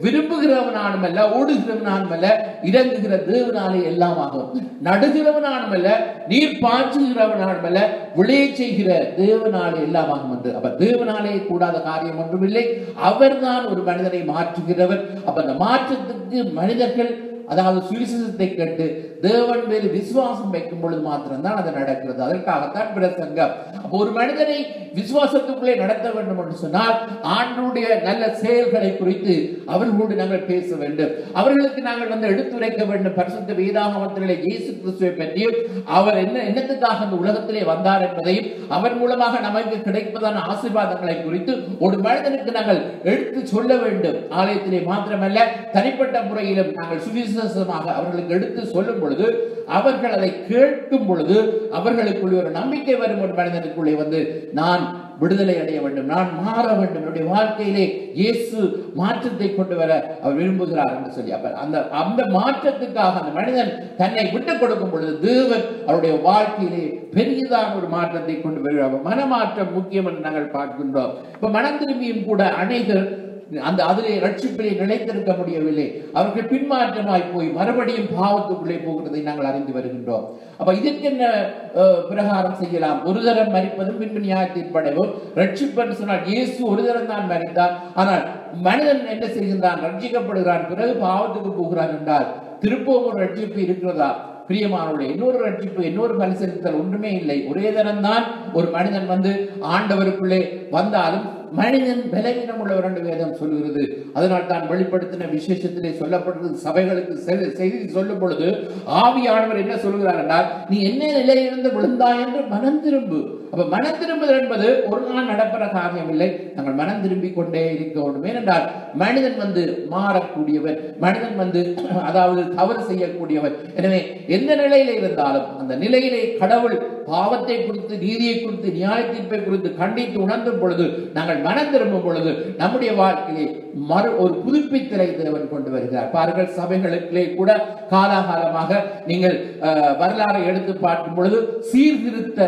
விரும்புகிறவனானும் அல்ல, ஓடுகிறவனானும் அல்ல, இறங்குகிற தேவனாலே எல்லாம் ஆகும். நடுகிறவனானும் அல்ல, நீர் பாய்ச்சுகிறவனானும் அல்ல, விளைய செய்கிற தேவனாலே எல்லாம் ஆகும் என்று. அப்ப தேவனாலே கூடாத காரியம் ஒன்றுமில்லை. அவர்தான் ஒரு மனிதனை மாற்றுகிறவர். அப்ப அந்த மாற்றத்துக்கு மனிதர்கள் அதாவது சுவிசேஷத்தை கேட்டு தேவன் மேல் விசுவாசம் வைக்கும் பொழுது மாத்திரம்தான் அது நடக்கிறது. அதற்காகத்தான் பிரசங்கம். அப்போ ஒரு மனிதனை விசுவாசத்துக்குள்ளே நடத்த வேண்டும் என்று சொன்னால் ஆண்டவருடைய நல்ல செயல்களை குறித்து அவர்களோடு நாங்கள் பேச வேண்டும். அவர்களுக்கு நாங்கள் எடுத்துரைக்க வேண்டும். பரிசுத்த வேதாகமத்திலே இயேசு கிறிஸ்துவை பற்றியும் அவர் என்னத்துக்காக அந்த உலகத்திலே வந்தார் என்பதையும் அவர் மூலமாக நமக்கு கிடைப்பதான ஆசீர்வாதங்களை குறித்து ஒரு மனிதனுக்கு நாங்கள் எடுத்து சொல்ல வேண்டும். ஆலயத்திலே மாத்திரமல்ல, தனிப்பட்ட முறையிலும் நாங்கள் சுவிசேஷமாக அவர்களுக்கு எடுத்து சொல்லும் பொழுது, அவர்கள் அதை கேட்கும் பொழுது அவர்களுக்குள்ளே ஒரு நம்பிக்கை வரும். ஒரு மனிதனுக்குள்ளே நான் விடுதலை அடைய வேண்டும், நான் மாற வேண்டும், என்னுடைய வாழ்க்கையிலே இயேசு மாற்றத்தை கொண்டு வர அவர் விரும்புகிறார் என்று சொல்லி அந்த மாற்றத்துக்காக அந்த மனிதன் தன்னை விட்டுக் கொடுக்கும் பொழுது தேவன் அவருடைய வாழ்க்கையிலே பெரியதான ஒரு மாற்றத்தை கொண்டு வருகிறார். மனமாற்றம் முக்கியம் என்று நாங்கள் பார்க்கின்றோம். இப்ப மனம் திரும்பியும் கூட அநேகர் அதிலே ரட்சிப்பிலே நிலைத்திருக்க முடியவில்லை. அவர்கள் பின்மாற்றமாய் போய் மறுபடியும் பாவத்துக்குள்ளே போகிறதை நாங்கள் அறிந்து வருகின்றோம். அப்ப இதற்கு என்ன பிரகாரம் செய்யலாம்? ஒரு தரம் மரிப்பதும் பின்பு நியாயத்தீர்ப்படைவோம். ரட்சிப்பு சொன்னால் இயேசு ஒரு தரம் தான் மரித்தார். ஆனால் மனிதன் என்ன செய்கின்றான்? ரட்சிக்கப்படுகிறான், பிறகு பாவத்துக்கு போகிறான் என்றால் திருப்பவும் ஒரு ரட்சிப்பு இருக்கிறதா? பிரியமானவர்களே, இன்னொரு ரட்சிப்பு, இன்னொரு பரிசீலித்தல் ஒன்றுமே இல்லை. ஒரே தரம் தான் ஒரு மனிதன் ஆண்டவருக்குள்ளே வந்தாலும் மனிதன் பலவீனம் உள்ளவர் என்று வேதம் சொல்லுகிறது. அதனால் தான் வெளிப்படுத்தின விசேஷத்திலே சொல்லப்படுகிறது. சபைகளுக்கு செய்தி சொல்லும் பொழுது ஆவியானவர் என்ன சொல்லுகிறார் என்றால், நீ என்ன நிலையிலிருந்து விழுந்தாய் என்று மனம் திரும்பு. அப்ப மனம் திரும்புதல் என்பது ஒரு நாள் நடக்கிற காரியம் இல்லை. நாங்கள் மனம் திரும்பிக் கொண்டே இருக்க வேண்டும். ஏனென்றால் மனிதன் மாறக்கூடியவர், மனிதன் அதாவது தவறு செய்யக்கூடியவர். எனவே எந்த நிலையில இருந்தாலும் அந்த நிலையிலே கடவுள் பாவத்தை குறித்து, நீதியை குறித்து, நியாய தீர்ப்பை குறித்து கண்டித்து உணர்ந்தும் பொழுது, நாங்கள் மனம் திரும்பும் பொழுது நம்முடைய வாழ்க்கையிலே ஒரு புதுப்பித்தலை தேவன் கொண்டு வருகிறார். பாருங்கள், சபைகளுக்குள்ளே கூட காலாகாலமாக நீங்கள் வரலாறை எடுத்து பார்க்கும் பொழுது சீர்திருத்த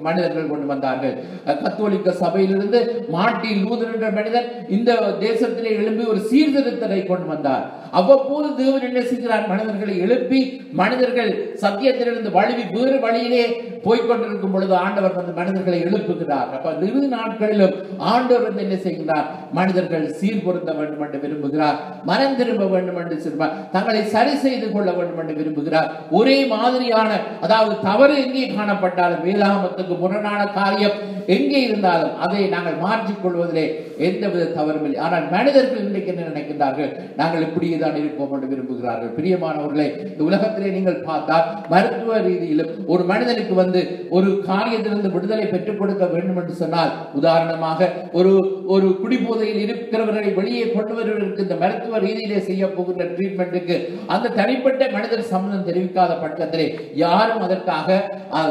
மனிதர்கள் கொண்டு வந்தார்கள். கத்தோலிக்க சபையிலிருந்து மார்ட்டின் லூதர் என்ற மனிதன் இந்த தேசத்திலே எழுப்பி ஒரு சீர்திருத்தத்தை கொண்டு வந்தார். அவ்வப்போது தேவன் என்ன செய்கிறார்? மனிதர்களை எழுப்பி மனிதர்கள் சத்தியத்திலிருந்து வழுவி வேறு வழியிலே போய்கொண்டிருக்கும் பொழுது ஆண்டவர் மனிதர்களை எழுப்புகிறார். அப்ப இறுதி நாட்களிலும் ஆண்டவர் என்ன செய்கிறார்? மனிதர்கள் சீர்பொருந்த வேண்டும் என்று விரும்புகிறார், மனம் திரும்ப வேண்டும் என்று தங்களை சரி செய்து கொள்ள வேண்டும் என்று விரும்புகிறார். ஒரே மாதிரியான, அதாவது தவறு எங்கே காணப்பட்டாலும், வேதாகமத்துக்கு முரணான காரியம் எங்கே இருந்தாலும் அதை நாங்கள் மாற்றிக் கொள்வதிலே எந்தவித தவறும் இல்லை. ஆனால் மனிதர்கள் இன்றைக்கு என்ன நினைக்கின்றார்கள்? நாங்கள் இப்படியே தான் இருப்போம் என்று விரும்புகிறார்கள். பிரியமானவர்களே, இந்த உலகத்திலே நீங்கள் பார்த்தால் மருத்துவ ரீதியிலும் ஒரு மனிதனுக்கு ஒரு காரியத்திலிருந்து விடுதலை பெற்றுக் கொடுக்க வேண்டும் என்று சொன்னால், உதாரணமாக ஒரு குடிபோதையில் இருக்கிறவர்களை வெளியே கொண்டு வருவதற்கு இந்த மருத்துவ ரீதியிலே செய்ய போகின்ற ட்ரீட்மெண்ட்டுக்கு அந்த தனிப்பட்ட மனிதர் சம்மதம் தெரிவிக்காத பட்சத்திலே யாரும் அதற்காக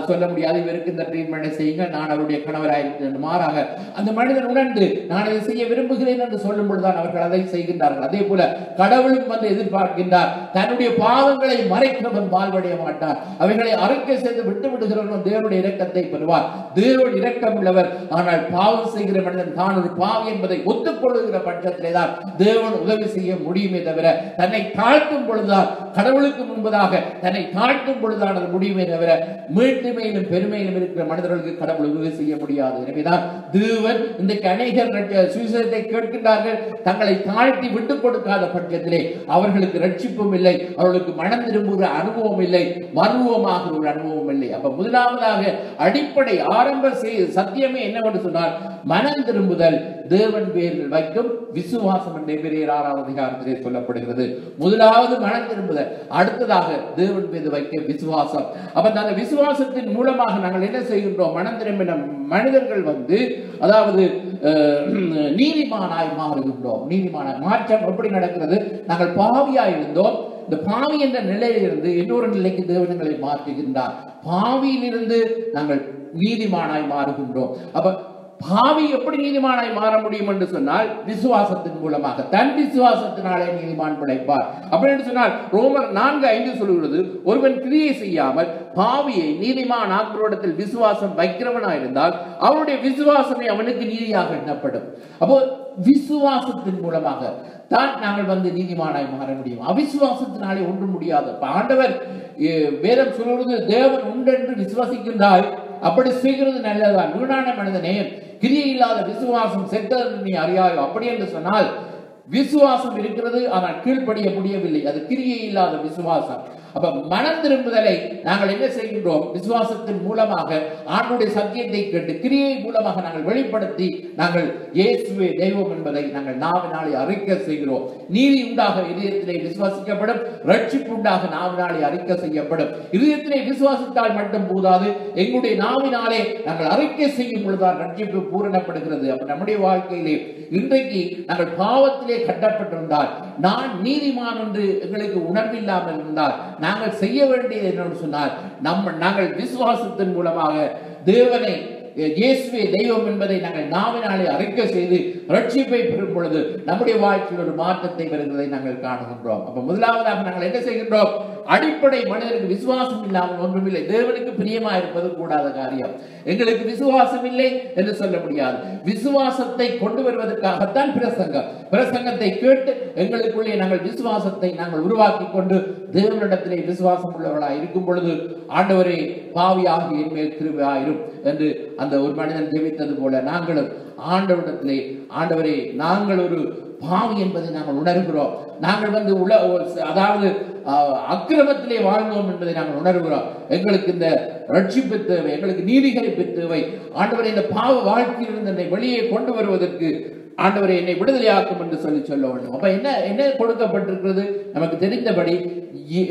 சொல்ல முடியாது, இவருக்கு இந்த ட்ரீட்மெண்டை செய்யுங்க, நான் அவருடைய கணவராயிருக்கிறேன். மாறாக அந்த மனிதன் உணர்ந்து நான் இதை செய்ய விரும்புகிறேன் என்று சொல்லும் பொழுதுதான் அவர்கள் அதை செய்கின்றார்கள். அதே போல கடவுளும் எதிர்பார்க்கின்றார், தன்னுடைய பாவங்களை மறைக்கிறவன் வாழ்வடைய மாட்டார், அவைகளை அறிக்கை செய்து விட்டு விடுகிறவன் தேவனுடைய இரக்கத்தை பெறுவார். தேவன் இரக்கம் உள்ளவர். ஆனால் பாவம் செய்கிற மனிதன் தான் ஒரு பாவி என்பதை ஒத்துக்கொள்ளுகிற பட்சத்திலே தான் தேவன் உதவி செய்ய முடியுமே தவிர, தன்னை தாழ்த்தும் பொழுதுதான், கடவுளுக்கு முன்பதாக தன்னை தாழ்த்தும் பொழுதுதான் அது முடியுமே தவிர, மீட்டுமையிலும் பெருமையிலும் இருக்கிற மனிதர்களுக்கு கடவுள் உதவி செய்ய முடியாது. எனவேதான் தேவன் இந்த அநேகர் சுவிசேஷத்தை கேட்கின்றார்கள், தங்களை தாழ்த்தி விட்டுக் கொடுக்காத பட்சத்திலே அவர்களுக்கு ரட்சிப்பும் இல்லை, அவர்களுக்கு மனம் திரும்புகிற அனுபவம் இல்லை, மறுரூபமாகிற ஒரு அனுபவம் இல்லை. அப்ப முதலாவதாக அடிப்படை ஆரம்ப சத்தியமே என்னவென்று சொன்னால், மனம் திரும்புதல் தேவன் பேரில் வைக்கும் விசுவாசம் என்ற பெரிய 6வது அதிகாரத்திலே சொல்லப்படுகிறது. முதலாவது மனம் திரும்புதல், அடுத்ததாக தேவன் மீது வைக்க விசுவாசம். அப்ப அந்த விசுவாசத்தின் மூலமாக நாங்கள் என்ன செய்கின்றோம்? மனம் திரும்பின மனிதர்கள் அதாவது நீதிமானாய் மாறுகின்றோம். நீதிமானாய் மாற்றம் எப்படி நடக்கிறது? நாங்கள் பாவியாய் இருந்தோம், இந்த பாவி என்ற நிலையிலிருந்து இன்னொரு நிலைக்கு தேவனங்களை மாற்றுகின்றார். பாவியிலிருந்து நாங்கள் நீதிமானாய் மாறுகின்றோம். அப்ப பாவி எப்படி நீதிமானாய் மாற முடியும் என்று சொன்னால், விசுவாசத்தின் மூலமாக. தன் விசுவாசத்தினாலே நீதிமான் பிழைப்பார் அப்படின்னு சொன்னால், ரோமர் 4:5 சொல்லுகிறது, ஒருவன் கிரியை செய்யாமல் பாவியை நீதிமான் ஆக்குவதில் விசுவாசம் வைக்கிறவனாயிருந்தால் அவனுடைய விசுவாசமே அவனுக்கு நீதியாக எண்ணப்படும். அப்போ விசுவாசத்தின் மூலமாக தான் நாங்கள் நீதிமானாய் மாற முடியும். அவிசுவாசத்தினாலே ஒன்றும் முடியாது. ஆண்டவர் வேதம் சொல்வது, தேவன் உண்டு என்று விசுவாசிக்கின்றாய், அப்படி செய்கிறது நல்லதான். வீணான மனிதனே, கிரியை இல்லாத விசுவாசம் செத்தது நீ அறியாயோ. அப்படி என்று சொன்னால், விசுவாசம் இருக்கிறது, ஆனால் கீழ்ப்படிய முடியவில்லை. அது கிரியை இல்லாத விசுவாசம். அப்ப மனம் திரும்புதலை நாங்கள் என்ன செய்கின்றோம்? விசுவாசத்தின் மூலமாக ஆண்டவருடைய சத்தியத்தை கேட்டு கிரியை மூலமாக நாங்கள் வெளிப்படுத்தி, நாங்கள் இயேசுவே தெய்வம் என்பதை நாங்கள் நாவினாலே அறிக்கை செய்கிறோம். நீதி உண்டாக இதயத்திலே விசுவாசிக்கப்படும், ரட்சிப்பு உண்டாக நாவினாலே அறிக்கை செய்யப்படும். இதயத்திலே விசுவாசித்தால் மட்டும் போதாது, எங்களுடைய நாவினாலே நாங்கள் அறிக்கை செய்யும் பொழுதுதான் ரட்சிப்பு பூரணப்படுகிறது. அப்ப நம்முடைய வாழ்க்கையிலே இன்றைக்கு நாங்கள் பாவத்திலே கட்டப்பட்டிருந்தால், நான் நீதிமான் என்று எங்களுக்கு உணர்வில்லாமல் இருந்தால், நாங்கள் செய்ய வேண்டியது என்னன்னு சொன்னால், நாங்கள் விசுவாசத்தின் மூலமாக தேவனை இயேசுவே தெய்வம் என்பதை நாங்கள் நாவினாலே அறிக்கை செய்து ரட்சிப்பை பெறும் பொழுது நம்முடைய வாழ்க்கையில் ஒரு மாற்றத்தை பெறுகிறதை நாங்கள் காணுகின்றோம். அப்ப முதலாவதாக நாங்கள் என்ன செய்கின்றோம்? அடிப்படை மனிதனுக்கு விசுவாசம் இல்லாமல் ஒன்றுமில்லை. தேவனுக்கு பிரியமா இருப்பது கூடாத காரியம். எங்களுக்கு விசுவாசம் இல்லை என்று சொல்ல முடியாது. விசுவாசத்தை கொண்டு வருவதற்காகத்தான் பிரசங்கத்தை கேட்டு எங்களுக்குள்ளே நாங்கள் விசுவாசத்தை நாங்கள் உருவாக்கி கொண்டு தேவனிடத்திலே விசுவாசம் உள்ளவர்களாக இருக்கும் பொழுது, ஆண்டவரே பாவியாக என் மேல் கிருபையாயிரும் என்று அந்த ஒரு மனிதன் ஜெபித்தது போல நாங்களும் ஆண்டவரிடத்திலே, ஆண்டவரே நாங்கள் ஒரு பாவி என்பதை நாங்கள் உணர்கிறோம். நாங்கள் அதாவது அக்கிரமத்திலே வாழ்ந்தோம் என்பதை நாங்கள் உணர்கிறோம். எங்களுக்கு இந்த ரட்சிப்பு தேவை, எங்களுக்கு நீதிகளிப்பு தேவை. ஆண்டவரே, இந்த பாவ வாழ்க்கையிலிருந்து என்னை வெளியே கொண்டு வருவதற்கு ஆண்டவரை என்னை விடுதலையாக்கும் என்று சொல்ல வேண்டும். அப்ப என்ன என்ன கொடுக்கப்பட்டிருக்கிறது? நமக்கு தெரிந்தபடி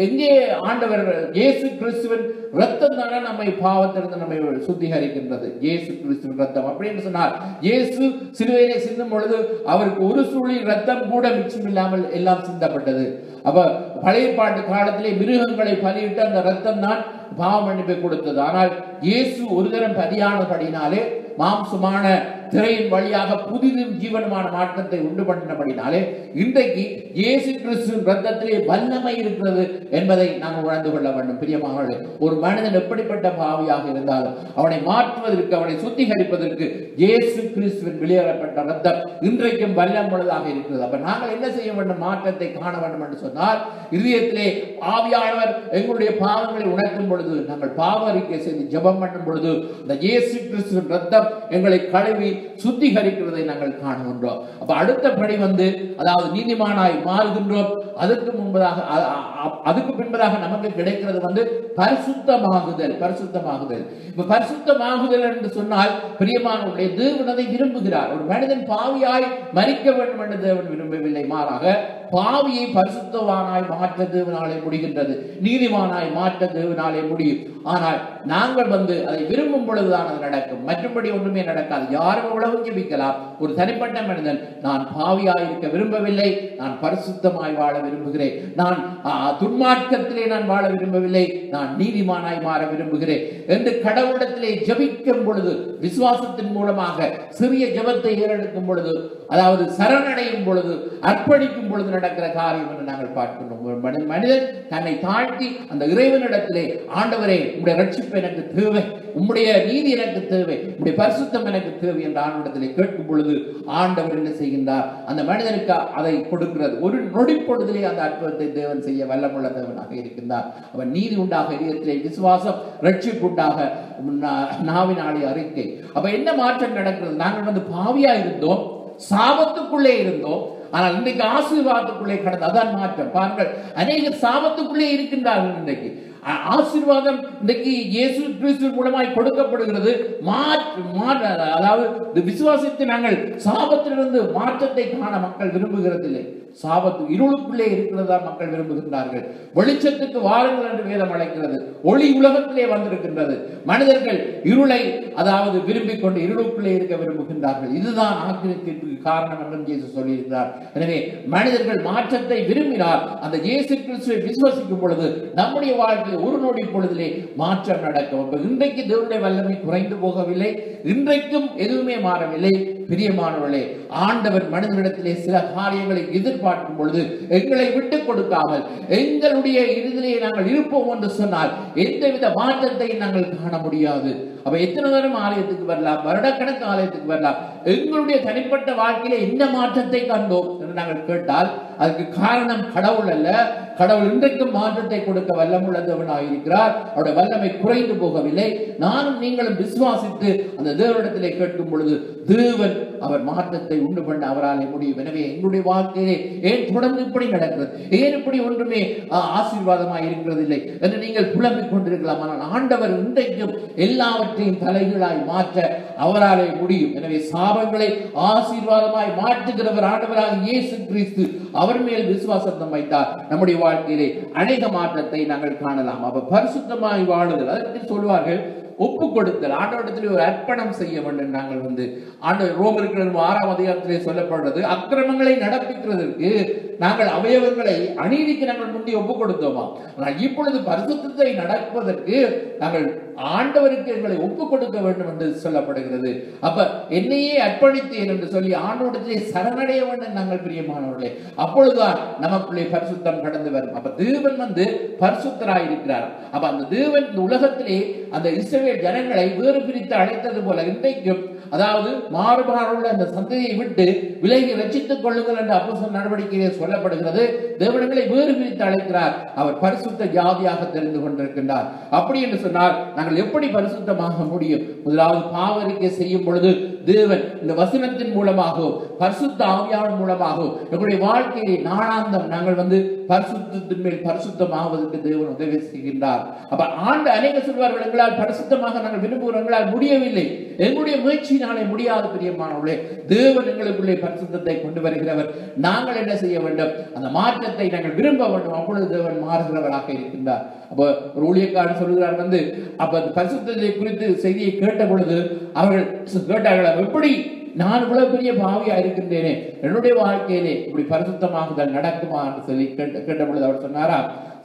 எங்கே ஆண்டவர் இயேசு கிறிஸ்துவின் ரத்தம் தானே நம்மை பாவத்திலிருந்து நம்மை சுத்திகரிக்கின்றது. இயேசு கிறிஸ்துவின் ரத்தம் அப்படின்னு சொன்னார். இயேசு சிலுவையிலே சிந்தும் பொழுது அவருக்கு ஒரு சுழி ரத்தம் கூட மிச்சம் இல்லாமல் எல்லாம் சிந்தப்பட்டது. அப்ப பழைய பாட்டு காலத்திலே மிருகங்களை பலியிட்டு அந்த ரத்தம் தான் பாவ மன்னிப்பை கொடுத்தது. ஆனால் இயேசு ஒரு தரம் பலியானபடினாலே மாம்சமான திரையின் வழியாக புதிதும் ஜீவனமான மாற்றத்தை உண்டு பண்ணினபடினாலே இன்றைக்கு இயேசு கிறிஸ்துவின் ரத்தத்திலே வல்லமை இருக்கிறது என்பதை நாங்கள் உணர்ந்து கொள்ள வேண்டும். பிரியமானவர்களே, ஒரு மனிதன் எப்படிப்பட்ட பாவியாக இருந்தாலும் அவனை மாற்றுவதற்கு, அவனை சுத்திகரிப்பதற்கு இயேசு கிறிஸ்துவின் வெளியேறப்பட்ட ரத்தம் இன்றைக்கும் வல்லமுள்ளதாக இருக்கிறது. அப்ப நாங்கள் என்ன செய்ய வேண்டும்? மாற்றத்தை காண வேண்டும் என்று சொன்னால் இதயத்திலே ஆவியானவர் எங்களுடைய பாவங்களை உணர்த்தும் பொழுது, நாங்கள் பாவ அறிக்கை செய்து ஜெபம் பண்ணும் பொழுது இந்த இயேசு கிறிஸ்துவின் ரத்தம் எங்களை கழுவி சுத்திகரிக்கிறதை நாங்கள் காணுகின்றோம். அப்ப அடுத்த படி அதாவது நீதிமானாய் மாறுகின்றோம். அதுக்கு பின்பதாக நமக்கு கிடைக்கிறது பரிசுத்தமாகுதல். பரிசுத்தமாகுதல் இப்ப பரிசுத்தமாகுதல் என்று சொன்னால் பிரியமானவருடைய தேவன் அதை விரும்புகிறார். ஒரு மனிதன் பாவியாய் மரிக்க வேண்டும் என்று தேவன் விரும்பவில்லை. மாறாக பாவியை பரிசுத்தவானாய் மாற்ற தேவனாலே முடிகின்றது, நீதிமானாய் மாற்ற தேவனாலே முடியும். ஆனால் நாங்கள் அதை விரும்பும் பொழுதுதான் அது நடக்கும், மற்றபடி ஒன்றுமே நடக்காது. யாரும் எவ்வளவு ஜெபிக்கலாம், ஒரு தனிப்பட்ட மனிதன் நான் பாவியாய் இருக்க விரும்பவில்லை, நான் பரிசுத்தமாய் வாழ விரும்புகிறேன், நான் துன்மார்க்கத்திலே நான் வாழ விரும்பவில்லை, நான் நீதிமானாய் மாற விரும்புகிறேன் என்று கடவுளிடத்திலே ஜெபிக்கும் பொழுது, விசுவாசத்தின் மூலமாக சிறிய ஜெபத்தை ஏறெடுக்கும் பொழுது, அதாவது சரணடையும் பொழுது, அர்ப்பணிக்கும் பொழுது நடக்கிற காரியம் என்று நாங்கள் பார்க்கின்றோம். ஒரு மனிதன் தன்னை தாழ்த்தி அந்த இறைவனிடத்திலே, ஆண்டவரே உம்முடைய ரட்சிப்பு எனக்கு தேவை, உம்முடைய நீதி எனக்கு தேவை, உம்முடைய பரிசுத்தம் எனக்கு தேவை என்று ஆண்டவரிடத்திலே கேட்கும் பொழுது ஆண்டவர் என்ன செய்கின்றார்? அந்த மனிதனுக்கு அதை கொடுக்கிறது. ஒரு நொடி பொழுதிலே அந்த அற்புதத்தை தேவன் செய்ய வல்லமுள்ள தேவனாக இருக்கின்றார். அவன் நீதி உண்டாக இதயத்திலே விசுவாசம், ரட்சிப்பு உண்டாக நாவினாலே அறிக்கை. அப்ப என்ன மாற்றம் நடக்கிறது? நாங்கள் பாவியா இருந்தோம், சாபத்துக்குள்ளே இருந்தோம், ஆனால் இன்றைக்கு ஆசீர்வாதத்துக்குள்ளே கடந்து, அதான் மாற்றம். பாருங்கள், அநேகர் சாபத்துக்குள்ளே இருக்கின்றார்கள். இன்றைக்கு ஆசீர்வாதம் இன்றைக்கு இயேசு கிறிஸ்து மூலமாய் கொடுக்கப்படுகிறது. அதாவது விசுவாசத்தை நாங்கள் சாபத்திலிருந்து மாற்றத்தை காண மக்கள் விரும்புகிறதில்லை. சாபத்து இருளுக்குள்ளே இருக்கிறதா மக்கள் விரும்புகின்றார்கள். வெளிச்சத்துக்கு வாருங்கள் என்று வேதம் அழைக்கிறது. ஒளி உலகத்திலே வந்திருக்கின்றது. மனிதர்கள் இருளை அதாவது விரும்பிக் கொண்டு இருளுக்குள்ளே இருக்க விரும்புகின்றார்கள். இதுதான் ஆக்கிரமிப்பிற்கு காரணம் என்றும் இயேசு சொல்லியிருக்கிறார். எனவே மனிதர்கள் மாற்றத்தை விரும்பினால் அந்த இயேசு கிறிஸ்துவை விசுவசிக்கும் பொழுது நம்முடைய வாழ்க்கையில் ஒரு நொடி பொழுதிலே மாற்றம் நடக்கும். இன்றைக்கு தேவனுடைய வல்லமை குறைந்து போகவில்லை, இன்றைக்கும் எதுவுமே மாறவில்லை. பிரியமானவர்களே, ஆண்டவர் மனிதனிடத்திலே சில காரியங்களை எதிர்பார்க்கும் பொழுது எங்களை விட்டுக் கொடுக்காமல் எங்களுடைய இறுதியிலே நாங்கள் இருப்போம் என்று சொன்னால் எந்தவித மாற்றத்தை நாங்கள் காண முடியாது. அப்ப எத்தனை நேரம் ஆலயத்துக்கு வரலாம், வருடக்கணக்கு ஆலயத்துக்கு வரலாம், எங்களுடைய தனிப்பட்ட வாழ்க்கையில என்ன மாற்றத்தை கண்டோம் என்று நாங்கள் கேட்டால் அதுக்கு காரணம் கடவுள் அல்ல. கடவுள் இன்றைக்கும் மாற்றத்தை கொடுக்க வல்லமுள்ள தேவனாக இருக்கிறார். அவருடைய வல்லமை குறைந்து போகவில்லை. நானும் நீங்களும் விசுவாசித்து அந்த தேவனிடத்திலே கேட்கும் பொழுது தேவன் அவர் மாற்றத்தை உண்டு பண்ண அவராலே முடியும். எனவே எங்களுடைய வாழ்க்கையிலே ஏன் தொடர்ந்து இப்படி நடக்கிறது, ஏன் இப்படி ஒன்றுமே ஆசீர்வாதமாக இருக்கிறதில்லை என்று நீங்கள் புலம்பிக் கொண்டிருக்கலாம். ஆனால் ஆண்டவர் இன்றைக்கும் எல்லாவற்றையும் தலைகீழாய் மாற்ற அவராலே முடியும். எனவே சாபங்களை ஆசீர்வாதமாய் மாற்றுகிறவர் ஆண்டவராக இயேசு கிறிஸ்து. அவர் மேல் விசுவாசத்தை வைத்தால் நம்முடைய வாழ்க்கையிலே அநேக மாற்றத்தை நாங்கள் காணலாம். அப்ப பரிசுத்தமாய் வாழுதல், அதற்கு சொல்வார்கள் ஒப்பு கொடுத்தல். ஆண்டவரிடத்திலே ஒரு அர்ப்பணம் செய்ய வேண்டும். நாங்கள் ஆண்டவர் ரோமருக்கு 6ஆம் அதிகாரத்திலே சொல்லப்படுறது, அக்கிரமங்களை நடப்பிக்கிறதற்கு நாங்கள் அவயவங்களை அநீதிக்கு நாங்கள் முந்தி ஒப்பு கொடுத்தோமா, ஆனால் இப்பொழுது பரிசுத்தத்தை நடப்பதற்கு நாங்கள் ஆண்டவருக்கு எங்களை ஒப்பு கொடுக்க வேண்டும் என்று சொல்லப்படுகிறது. அப்ப என்னையே அர்ப்பணித்தேன் என்று சொல்லி ஆண்டவரிடத்திலே சரணடைய வேண்டும் நாங்கள் பிரியமானவர்களே. அப்பொழுதுதான் நமக்குள்ளே பரிசுத்தம் கடந்து வரும். அப்ப தேவன் பரிசுத்தராய் இருக்கிறார். அப்ப அந்த தேவன் இந்த உலகத்திலே அந்த இஸ்ரவேல் ஜனங்களை வேறு பிரித்து அழைத்தது போல இன்றைக்கும் அதாவது மாறுபாடுள்ள அந்த சந்ததியை விட்டு விலகி ரட்சித்துக் கொள்ளுங்கள் என்று அப்போஸ்தலர் நடவடிக்கையிலே சொல்லப்படுகிறது. தேவனங்களை வேறு பிரித்து அழைக்கிறார். அவர் பரிசுத்த ஜாதியாக தெரிந்து கொண்டிருக்கின்றார். அப்படி என்று சொன்னால் நாங்கள் எப்படி பரிசுத்தமாக முடியும்? முதலாவது பாவ அறிக்கை செய்யும் பொழுது தேவன் இந்த வசனத்தின் மூலமாக பரிசுத்த ஆவியானவர் மூலமாக எங்களுடைய வாழ்க்கையை நாளாந்தம் நாங்கள் பரிசுத்தத்தின் மேல் பரிசுத்தமாவதற்கு தேவன் உதவி செய்கின்றார். அப்ப ஆண்டு அநேக சொல்வார்கள், எங்களால் பரிசுத்தமாக நாங்கள் விரும்புகிறோம், எங்களால் முடியவில்லை, எங்களுடைய முயற்சியினாலே முடியாது. பிரியமானவர்களே, தேவன் எங்களுக்குள்ளே பரிசுத்தத்தை கொண்டு வருகிறவர். நாங்கள் என்ன செய்ய வேண்டும்? அந்த மாற்றத்தை நாங்கள் விரும்ப வேண்டும். அப்பொழுது தேவன் மாறுகிறவராக இருக்கின்றார். அப்ப ஒரு ஊழியக்காரர் சொல்கிறார், அப்ப பரிசுத்தத்தை குறித்து செய்தியை கேட்ட பொழுது அவர்கள் கேட்டார்கள், எப்படி நான் இவ்வளவு பெரிய பாவியா இருக்கின்றேனே, என்னுடைய வாழ்க்கையிலே இப்படி பரிசுத்தமாகுதல் நடக்குமா என்று சொல்லி கேட்ட பொழுது அவர் சொன்னாரா,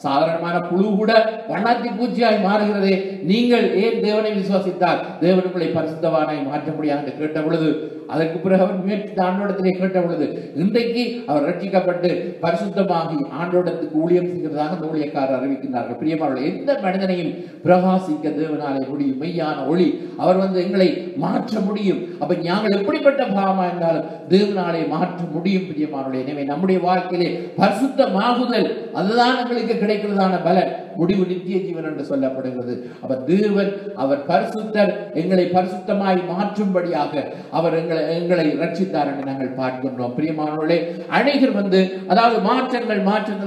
சாதாரணமான புழு கூட வண்ணாத்தி பூச்சியாய் மாறுகிறதே, நீங்கள் ஏன் தேவனை விசுவாசித்தால் தேவனுக்குள்ளே பரிசுத்தவானாய் மாற்ற முடியாது என்று கேட்ட பொழுது, அதற்கு பிறகு அவர் முயற்சி ஆண்டோடத்திலே கேட்ட பொழுது, இன்றைக்கு அவர் ரட்சிக்கப்பட்டு பரிசுத்தமாகி ஆண்டோடத்துக்கு ஊழியம் செய்கிறதாக அந்த ஊழியக்காரர் அறிவிக்கின்றார்கள். பிரியமானவர்களே, எந்த மனிதனையும் பிரகாசிக்க தேவனாலே முடியும். மெய்யான ஒளி அவர் எங்களை மாற்ற முடியும். அப்ப நாங்கள் எப்படிப்பட்ட பாவமா இருந்தாலும் தேவனாலே மாற்ற முடியும். பிரியமானவர்களே, எனவே நம்முடைய வாழ்க்கையிலே பரிசுத்தமாகுதல் அதுதான் எங்களுக்கு கிடைக்கிறதான பலன். முடிவு நித்திய ஜீவன் என்று சொல்லப்படுகிறது. அப்ப தேவன் அவர் பரிசுத்தர், எங்களை பரிசுத்தமாய் மாற்றும்படியாக அவர் எங்களை ரட்சித்தார் என்று நாங்கள் பார்க்கின்றோம். பிரியமானவர்களே, அநேகர் அதாவது மாற்றங்கள்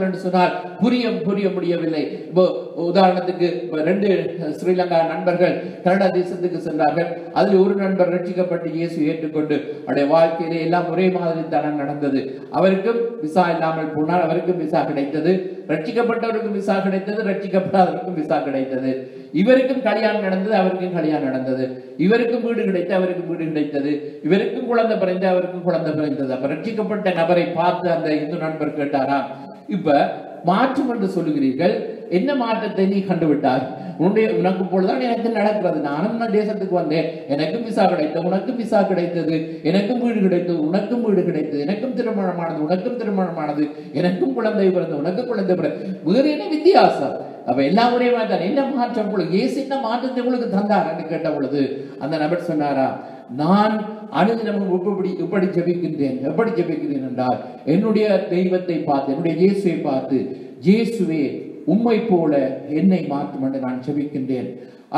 என்று சொன்னால் புரிய முடியவில்லை. இப்போ உதாரணத்துக்கு 2 ஸ்ரீலங்கா நண்பர்கள் கனடா தேசத்துக்கு சென்றார்கள். அதில் ஒரு நண்பர் ரட்சிக்கப்பட்டு இயேசு ஏற்றுக்கொண்டு அவருடைய வாழ்க்கையிலே எல்லாம் ஒரே மாதிரி தான் நடந்தது. அவருக்கும் விசா இல்லாமல் போனால் அவருக்கும் விசா கிடைத்தது, ரட்சிக்கப்பட்டவருக்கும் விசா கிடைத்தது, ரட்சிக்கப்படாதவருக்கும் விசா கிடைத்தது. இவருக்கும் கல்யாணம் நடந்தது, அவருக்கும் கல்யாணம் நடந்தது. இவருக்கும் வீடு கிடைத்தது, அவருக்கும் வீடு கிடைத்தது. இவருக்கும் குழந்தை பிறந்து, அவருக்கும் குழந்தை பிறந்தது. அப்ப ரட்சிக்கப்பட்ட நபரை பார்த்து அந்த இந்து நண்பர் கேட்டாரா, இப்ப மாற்றம் என்று சொல்லுகிறீர்கள், என்ன மாற்றத்தை நீ கண்டுவிட்டாய்? உனக்கு போலதான் எனக்கு நடக்கிறது. நானும் தேசத்துக்கு வந்தேன், எனக்கும் விசா கிடைத்தது, உனக்கும் விசா கிடைத்தது, எனக்கும் வீடு கிடைத்தது, உனக்கும் வீடு கிடைத்தது, எனக்கும் திருமணமானது, உனக்கும் திருமணமானது, எனக்கும் குழந்தை பிறந்தது, உனக்கு குழந்தை பிறந்தது. வேறு என்ன வித்தியாசம்? அப்ப எல்லாம் ஒரே மாதிரி தான். என்ன மாற்றம் உங்களுக்கு? இயேசு என்ன மாற்றத்தை உங்களுக்கு தந்தார் என்று கேட்ட பொழுது அந்த நபர் சொன்னாரா, நான் அனுதினமும் எப்படி ஜெபிக்கின்றேன் என்றால், என்னுடைய தெய்வத்தை பார்த்து, என்னுடைய இயேசுவை பார்த்து, இயேசுவே உம்மை போல என்னை மாற்றும் என்று நான் ஜெபிக்கின்றேன்.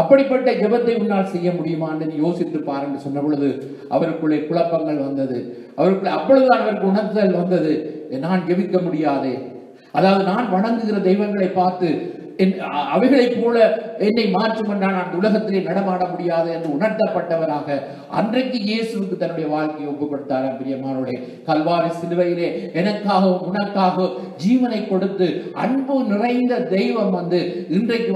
அப்படிப்பட்ட ஜெபத்தை உன்னால் செய்ய முடியுமா என்று யோசித்து பாருங்கள் சொன்ன பொழுது அவருக்குள்ளே குழப்பங்கள் வந்தது. அவருக்குள்ளே அப்பொழுதுதான் அவருக்கு உணர்தல் வந்தது, நான் ஜெபிக்க முடியாதே, அதாவது நான் வணங்குகிற தெய்வங்களை பார்த்து அவைகளைப் போல என்னை மாற்றும் என்றால் நான் உலகத்திலே நடமாட முடியாது என்று உணர்த்தப்பட்டவராக அன்றைக்கு இயேசுவுக்கு தன்னுடைய வாழ்க்கையை ஒப்புக் கொடுத்தார். பிரியமானவர்களே, கல்வாரி சிலுவையிலே எனக்காகவும் உனக்காக ஜீவனை கொடுத்து அன்பு நிறைந்த தெய்வம் இன்றைக்கு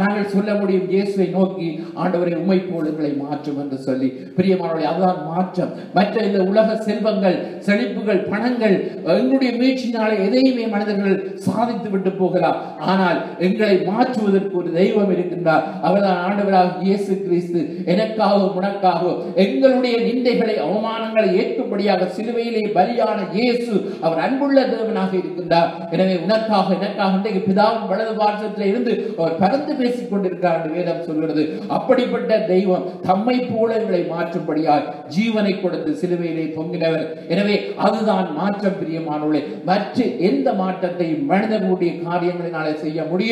நாங்கள் சொல்ல முடியும், இயேசுவை நோக்கி ஆண்டவரை உம்மை போல எங்களை மாற்றும் என்று சொல்லி. பிரியமானவர்களே, அதுதான் மாற்றம். மற்ற இந்த உலக செல்வங்கள், செழிப்புகள், பணங்கள், எங்களுடைய முயற்சியினாலே எதையுமே மனிதர்கள் சாதித்து விட்டு போகலாம். ஆனால் எங்களை மாற்றுவதற்கு ஒரு தெய்வம் இருக்கின்றார். அவர்தான் ஆண்டவராக இயேசு கிறிஸ்து. எனக்காக உனக்காக எங்களுடைய நிந்தைகளை, அவமானங்களை ஏற்கும்படியாக சிலுவையிலே பலியான இயேசு அவர் அன்புள்ள தேவனாக இருக்கின்றார். எனவே உனக்காக எனக்காக இன்றைக்கு பிதாவின் வலது பார்சத்தில் இருந்து அவர் பறந்து பேசிக் கொண்டிருக்கிறார் என்று வேதம் சொல்கிறது. அப்படிப்பட்ட தெய்வம் தம்மை போல எங்களை மாற்றும்படியால் ஜீவனை கொடுத்து சிலுவையிலே தொங்கினவர். எனவே அதுதான் மாற்றம். பிரியமானவர்களே, மற்ற எந்த மாற்றத்தையும் மனிதனுடைய காரியங்களினாலே செய்ய முடியும்.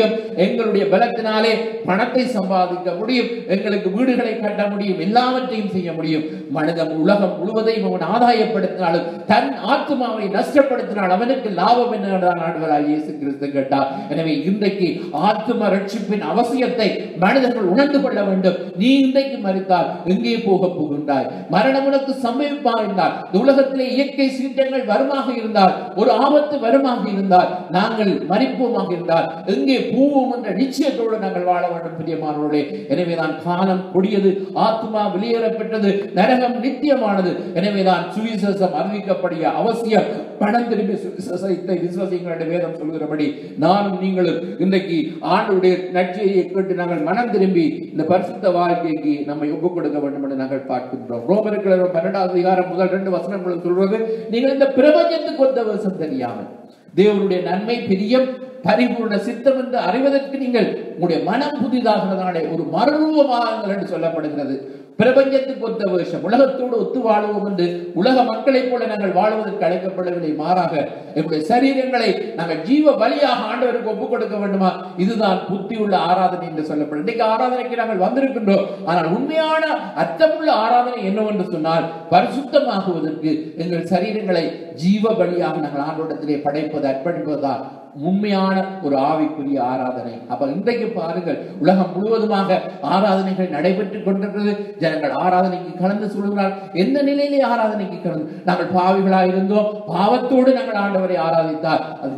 எங்களுடைய பலத்தினாலே பணத்தை சம்பாதிக்க முடியும், எங்களுக்கு வீடுகளை கட்ட முடியும், எல்லாவற்றையும் செய்ய முடியும். மனிதன் உலகம் முழுவதையும் அவன் ஆதாயப்படுத்தினாலும் தன் ஆத்மாவை நஷ்டப்படுத்தினால் அவனுக்கு லாபம் என்னதான் ஆண்டவராகிய இயேசு கிறிஸ்து கேட்டார். எனவே இன்றைக்கு ஆத்ம ரட்சிப்பின் அவசியத்தை மனிதர்கள் உணர்ந்து கொள்ள வேண்டும். நீ இன்றைக்கு மரித்தால் எங்கே போக போகின்றாய்? மரணம் உனக்கு சம்பவிப்பா இருந்தால், உலகத்திலே இயற்கை சீற்றங்கள் வருமாக இருந்தால், ஒரு ஆபத்து வருமாக இருந்தால், நாங்கள் மரிப்போமாக இருந்தால் எங்கே போவோம் என்ற நிச்சயத்தோடு நாங்கள் வாழ வேண்டும். பிரியமானவர்களே, எனவேதான் காலம் கொடியது, ஆத்மா வெளியேறப்பட்டது, நரகம் நித்தியமானது. எனவேதான் சுவிசேஷம் அறிவிக்கப்படிய அவசியம். பணம் திரும்பி சுவிசேஷத்தை விசுவாசிங்கள் என்று வேதம் சொல்கிறபடி நானும் நீங்களும் இன்றைக்கு ஆண்டவருடைய நற்செய்தியை கேட்டு நாங்கள் மனம் திரும்பி இந்த பரிசுத்த வாழ்க்கைக்கு நம்மை ஒப்புக் கொடுக்க வேண்டும் என்று நாங்கள் பார்க்கின்றோம். ரோமருக்கு 12வது அதிகாரம் முதல் 2 வசனங்களும் சொல்வது, நீங்கள் இந்த பிரபஞ்சத்துக்கு ஒத்த வேஷம் தெரியாமல் தேவனுடைய நன்மை, பிரியம், பரிபூர்ண சித்தம் என்று அறிவதற்கு நீங்கள் உங்களுடைய மனம் புதிதாகிறதாலே ஒரு மறுரூபமாகுங்கள் என்று சொல்லப்படுகிறது. பிரபஞ்சத்துக்கு ஒத்த வேஷம், உலகத்தோடு ஒத்து வாழுவோம் என்று உலக மக்களைப் போல நாங்கள் வாழ்வதற்கு அழைக்கப்படவில்லை. மாறாக எங்களுடைய சரீரங்களை நாங்கள் ஜீவ பலியாக ஆண்டவருக்கு ஒப்புக் கொடுக்க வேண்டுமா? இதுதான் புத்தி உள்ள ஆராதனை என்று சொல்லப்படும். இன்னைக்கு ஆராதனைக்கு நாங்கள் வந்திருக்கின்றோம். ஆனால் உண்மையான அர்த்தமுள்ள ஆராதனை என்னவென்று சொன்னால், பரிசுத்தமாகுவதற்கு எங்கள் சரீரங்களை ஜீவ பலியாக நாங்கள் ஆண்டவரிடத்திலே படைப்பது, அர்ப்பணிப்பதுதான் உண்மையான ஒரு ஆவிக்குரிய ஆராதனை. அப்ப இன்றைக்கு பாருங்கள், உலகம் முழுவதுமாக ஆராதனைகள் நடைபெற்றுக் கொண்டிருக்கிறது. ஜனங்கள் ஆராதனைக்கு கலந்து சொல்கிறார். எந்த நிலையிலே ஆராதனைக்கு கலந்து? நாங்கள் பாவிகளாக இருந்தோம், பாவத்தோடு நாங்கள் ஆண்டவரை ஆராதித்தார். அது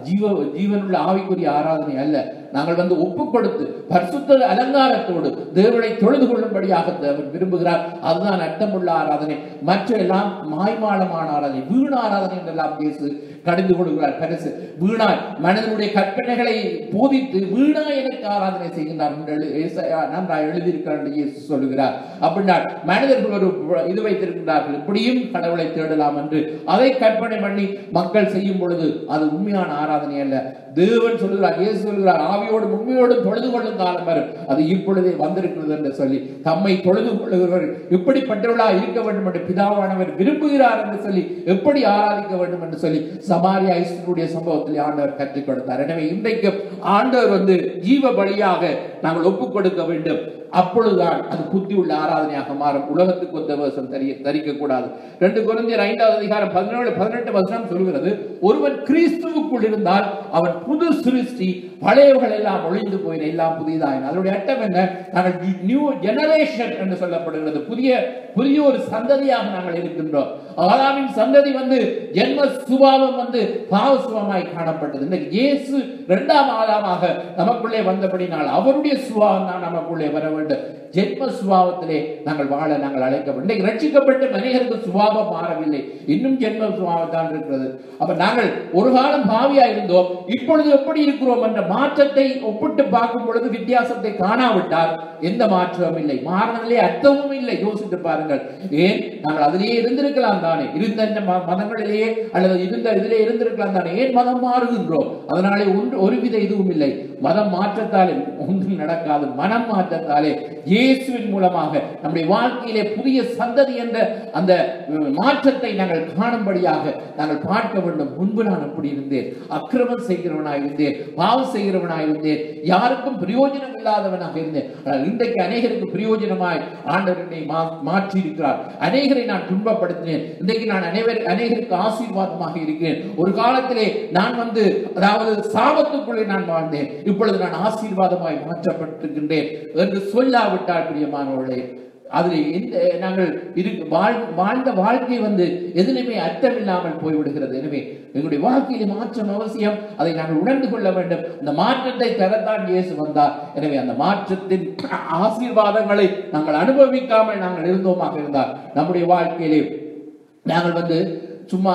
ஜீவனுள்ள ஆவிக்குரிய ஆராதனை அல்ல. நாங்கள் ஒப்புக் கொடுத்து பரிசுத்த அலங்காரத்தோடு தேவனை தொழுது கொள்ளும்படியாக தேவன் விரும்புகிறார். அதுதான் அர்த்தமுள்ள ஆராதனை. மற்ற எல்லாம் மாய்மாலமான ஆராதனை, வீண் ஆராதனை என்றெல்லாம் இயேசு கடிந்து கொள்கிறார். பரிசு வீணாய் மனிதனுடைய கற்பனைகளை போதித்து வீணாய் எனக்கு ஆராதனை செய்கின்றார் நன்றாக எழுதியிருக்கிறார் என்று இயேசு சொல்லுகிறார். அப்படின்னா மனிதர்கள் ஒரு இது வைத்திருக்கிறார்கள், இப்படியும் கடவுளை தேடலாம் என்று. அதை கற்பனை பண்ணி மக்கள் செய்யும் பொழுது அது உண்மையான ஆராதனை அல்ல. தேவன் சொல்லுகிறார், இயேசு சொல்லுகிறார், ஆவியோடும் உண்மையோடும் தொழுது கொள்ளும் காலம் வரும், அது இப்பொழுதே வந்திருக்கிறது என்று சொல்லி தம்மை தொழுது கொள்ளுகிறவர்கள் இப்படிப்பட்டவர்களாக இருக்க வேண்டும் என்று பிதாவானவர் விரும்புகிறார் என்று சொல்லி எப்படி ஆராதிக்க வேண்டும் என்று சொல்லி சமாரியா ஐஸ்வருடைய சம்பவத்தில் ஆண்டவர் கற்றுக் கொடுத்தார். எனவே இன்றைக்கு ஆண்டவர் ஜீவ பலியாக நாங்கள் ஒப்புக் கொடுக்க வேண்டும். அப்பொழுதுதான் அது புத்தி உள்ள ஆராதனையாக மாறும். உலகத்துக்கு ஒத்த வேஷம் தரிக்க கூடாது. 2 கொரிந்தியர் 5வது அதிகாரம் 17-18 வசனம் சொல்கிறது, ஒருவன் கிறிஸ்துவுக்குள் இருந்தால் அவன் புது சிருஷ்டி, பழையவர்கள் எல்லாம் ஒழிந்து போயின, எல்லாம் புதிதாயின. அதனுடைய அர்த்தம் என்ன? நாங்கள் நியூ ஜெனரேஷன் என்று சொல்லப்படுகிறது. புதிய ஒரு சந்ததியாக நாங்கள் இருக்கின்றோம். ஆதாமின் சந்ததி ஜென்ம சுபாவம் பாவ சுபாவமாய் காணப்பட்டது. இந்த இயேசு 2ஆம் ஆதாமாக நமக்குள்ளே வந்தபடினால் அவருடைய சுபாவம் தான் நமக்குள்ளே வர வேண்டும். ஜென்ம சுபாவத்திலே நாங்கள் வாழ நாங்கள் அழைக்கப்படும். ரட்சிக்கப்பட்ட மனிதருக்கு சுபாவம் மாறவில்லை, இன்னும் ஜென்ம சுபாவம் தான் இருக்கிறது. அப்ப நாங்கள் ஒரு காலம் பாவியா இருந்தோம், இப்பொழுது எப்படி இருக்கிறோம் என்ற மாற்றத்தை ஒப்பிட்டு பார்க்கும் பொழுது வித்தியாசத்தை காணாவிட்டால் எந்த மாற்றமும் இல்லை, மாறுதலே அர்த்தமும் இல்லை. யோசித்து பாருங்கள். ஏன் நாங்கள் அதிலேயே இருந்திருக்கலாம் தானே, இருந்த மதங்களிலேயே அல்லது இருந்த இதிலே இருந்திருக்கலாம் தானே, ஏன் மதம் மாறுகின்றோம்? அதனாலே ஒருவித இதுவும் இல்லை. மதம் மாற்றத்தாலே ஒன்றும் நடக்காது. மனம் மாற்றத்தாலே இயேசுவின் மூலமாக நம்முடைய வாழ்க்கையிலே புதிய சந்ததி என்ற அந்த மாற்றத்தை நாங்கள் காணும்படியாக நாங்கள் பார்க்க வேண்டும். முன்பு நான் எப்படி இருந்தேன்? அக்கிரமம் செய்கிறவனாக இருந்தேன், பாவம் செய்கிறவனாக இருந்தேன், யாருக்கும் பிரயோஜனம் இல்லாதவனாக இருந்தேன். ஆனால் இன்றைக்கு அநேகருக்கு பிரயோஜனமாய் ஆண்டவர் என்னை மாற்றி இருக்கிறார். அநேகரை நான் துன்பப்படுத்தினேன், இன்றைக்கு நான் அநேகருக்கு ஆசீர்வாதமாக இருக்கிறேன். ஒரு காலத்திலே நான் அதாவது சாபத்துக்குள்ளே நான் வாழ்ந்தேன், இப்பொழுது நான் ஆசீர்வாதமாய் மாற்றப்பட்டிருக்கின்றேன் என்று சொல்லாவிட்டால் பிரியமானவர்களே, அதில் நாங்கள் வாழ்ந்த வாழ்க்கை எதிலுமே அர்த்தம் இல்லாமல் போய்விடுகிறது. எனவே எங்களுடைய வாழ்க்கையில மாற்றம் அவசியம். அதை நாங்கள் உணர்ந்து கொள்ள வேண்டும். அந்த மாற்றத்தை தரத்தான் இயேசு வந்தார். எனவே அந்த மாற்றத்தின் ஆசீர்வாதங்களை நாங்கள் அனுபவிக்காமல் நாங்கள் இருந்தோமாக இருந்தால் நம்முடைய வாழ்க்கையிலே நாங்கள் சும்மா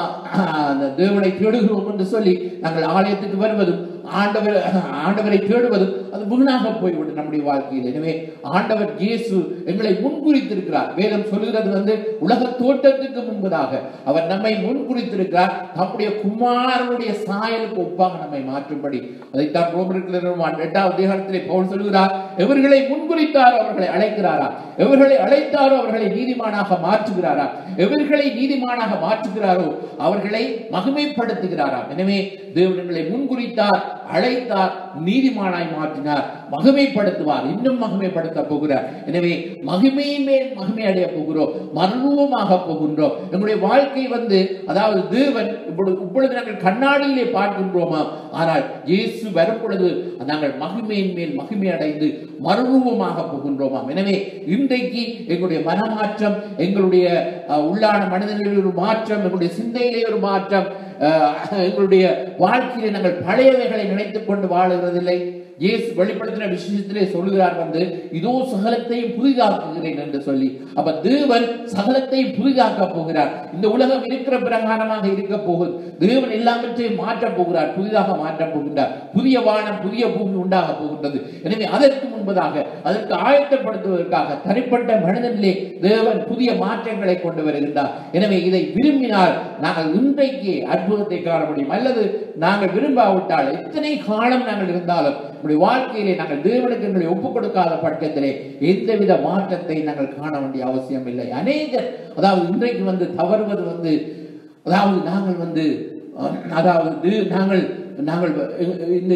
தேவனை தேடுகிறோம் என்று சொல்லி நாங்கள் ஆலயத்துக்கு வருவதும் ஆண்டவரை தேடுவதும் அது வீணாக போய்விடும் நம்முடைய வாழ்க்கையில். எனவே ஆண்டவர் இயேசு எங்களை முன்குறித்திருக்கிறார். வேதம் சொல்லுகிறது உலக தோற்றத்துக்கு முன்பதாக அவர் நம்மை முன்குறித்திருக்கிறார். நம்முடைய குமாரனுடைய சாயலுக்கு ஒப்பாக நம்மை மாற்றும்படி. அதைத்தான் ரோமர்கள் 8வது அதிகாரத்திலே பவுல் சொல்கிறார், எவர்களை முன்குறித்தாரோ அவர்களை அழைக்கிறாரா, எவர்களை அழைத்தாரோ அவர்களை நீதிமானாக மாற்றுகிறாரா, எவர்களை நீதிமானாக மாற்றுகிறாரோ அவர்களை மகிமைப்படுத்துகிறாரா. எனவே தேவனை முன்குறித்தார், அழைத்தார், நீதிமானாய் மாற்றினார், மகிமைப்படுத்துவார், இன்னும் மகிமைப்படுத்த போகிறார். எனவே மகிமையின் மேல் மகிமை அடைய போகிறோம், மர்வமாக போகின்றோம். நம்முடைய வாழ்க்கை அதாவது தேவன் இப்பொழுது நாங்கள் கண்ணாடியிலே பார்க்கின்றோமா, ஆனால் இயேசு வரும் பொழுது நாங்கள் மகிமையின் மேல் மகிமை அடைந்து மர்வமாக போகின்றோமா. எனவே இன்றைக்கு எங்களுடைய மனமாற்றம், எங்களுடைய உள்ளான மனிதனில் ஒரு மாற்றம், எங்களுடைய சிந்தையிலே ஒரு மாற்றம், எங்களுடைய வாழ்க்கையிலே நாங்கள் பழையவைகளை நினைத்துக் கொண்டு வாழுகிறதில்லை. இயேசு வெளிப்படுத்தின விஷயத்திலே சொல்லுகிறார் இதோ சகலத்தையும் புதிதாக்குகிறேன் என்று சொல்லி. அப்ப தேவன் சகலத்தையும் புதிதாக்க போகிறார். இந்த உலகம் இருக்கிற பிரகாரமாக இருக்க போகுது. தேவன் எல்லாவற்றையும் மாற்றப் போகிறார், புதிதாக மாற்றப் போகின்றார். புதிய வானம் புதிய பூமி உண்டாக போகின்றது. எனவே அதற்கு முன்பதாக, அதற்கு ஆயத்தப்படுத்துவதற்காக தனிப்பட்ட மனிதனிலே தேவன் புதிய மாற்றங்களை கொண்டு வருகின்றார். எனவே இதை விரும்பினால் நாங்கள் இன்றைக்கு அற்புதத்தை காண முடியும். அல்லது நாங்கள் விரும்பாவிட்டால் எத்தனை காலம் நாங்கள் இருந்தாலும் நம்முடைய வாழ்க்கையிலே நாங்கள் தேவனுக்கு எங்களை ஒப்புக் கொடுக்காத பட்சத்திலே எந்தவித மாற்றத்தை நாங்கள் காண வேண்டிய அவசியம் இல்லை. அநேகர் இன்றைக்கு தவறுவது அதாவது நாங்கள் நாங்கள்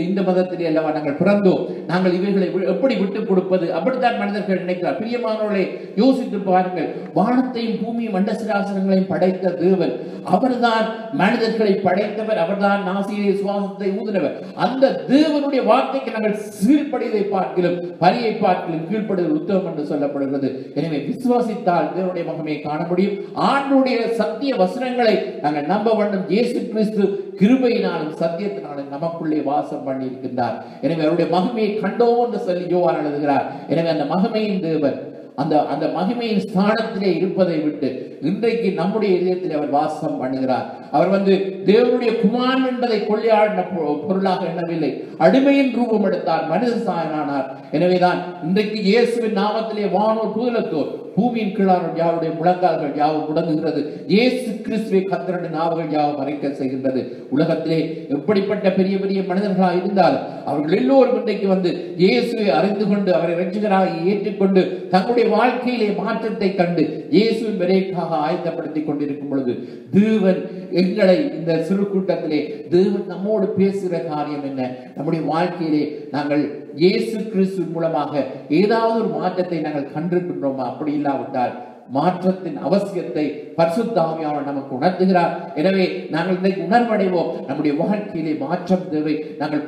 இந்த மதத்திலே அல்லவா நாங்கள் பிறந்தோம், நாங்கள் இவைகளை எப்படி விட்டுக் கொடுப்பது, அப்படித்தான் மனிதர்கள் நினைக்கிறார். பிரியமானவர்களே, யோசித்து பாருங்கள். வானத்தையும் பூமியும் அண்டசராசனங்களையும் படைத்த தேவன், அவர்தான் மனிதர்களை படைத்தவர், அவர்தான் நாசியிலே சுவாசத்தை ஊதினவர். அந்த தேவனுடைய வார்த்தைக்கு நாங்கள் கீழ்ப்படிவதை பார்க்கிறோம், பலியை பார்க்கிறோம், கீழ்ப்படுதல் உத்தமம் என்று சொல்லப்படுகிறது. எனவே விசுவாசித்தால் தேவனுடைய மகிமையை காண முடியும். ஆண்டவருடைய சத்திய வசனங்களை நாங்கள் நம்ப வேண்டும். இயேசு கிறிஸ்து கிருபையினாலும் சத்தியத்தினாலும் நமக்குள்ளே வாசம் பண்ணி இருக்கின்றார். எனவே அவருடைய மகிமையை கண்டோம் என்று சொல்லி யோவான் எழுதுகிறார். எனவே அந்த மகிமையின் தேவன் அந்த மகிமையின் ஸ்தானத்திலே இருப்பதை விட்டு இன்றைக்கு நம்முடைய இதயத்தில் அவர் வாசம் பண்ணுகிறார். அவர் தேவனுடைய குமாரன் என்பதை கொள்ளையாடின பொருளாக எண்ணவில்லை. அடிமையின் ரூபம் எடுத்தார், மனித சாயனானார். எனவேதான் இன்றைக்கு இயேசுவின் நாமத்திலே வானோர் பூதலத்தோர் பூமியின் கீழானோர் யாருடைய முழங்கால்கள் யாவும் முடங்குகிறது. இயேசு கிறிஸ்துவை கர்த்தருடைய நாவுகள் யாவும் மறைக்க செய்கின்றது. உலகத்திலே எப்படிப்பட்ட பெரிய பெரிய மனிதர்களாக இருந்தாலும் அவர்கள் எல்லோரும் இன்றைக்கு இயேசுவை அறிந்து கொண்டு அவரை இரட்சகராக ஏற்றுக்கொண்டு தங்களுடைய வாழ்க்கையிலே மாற்றத்தை கண்டு இயேசுவின் வரைக்காக ஆயத்தப்படுத்திக் கொண்டிருக்கும் பொழுது தேவன் எங்களை இந்த சிறு கூட்டத்திலே தேவன் நம்மோடு பேசுகிற காரியம் என்ன? நம்முடைய வாழ்க்கையிலே நாங்கள் இயேசு கிறிஸ்து மூலமாக ஏதாவது ஒரு மாற்றத்தை நாங்கள் கண்டிருக்கின்றோமா? அப்படி இல்லாவிட்டால் மாற்றத்தின் அவசியத்தை பரிசுத்த ஆவியானவர் நமக்கு உணர்த்துகிறார். எனவே நாங்கள் இன்றைக்கு உணர்வடைவோம். நம்முடைய வாழ்க்கையிலே மாற்றம் தேவை. நாங்கள்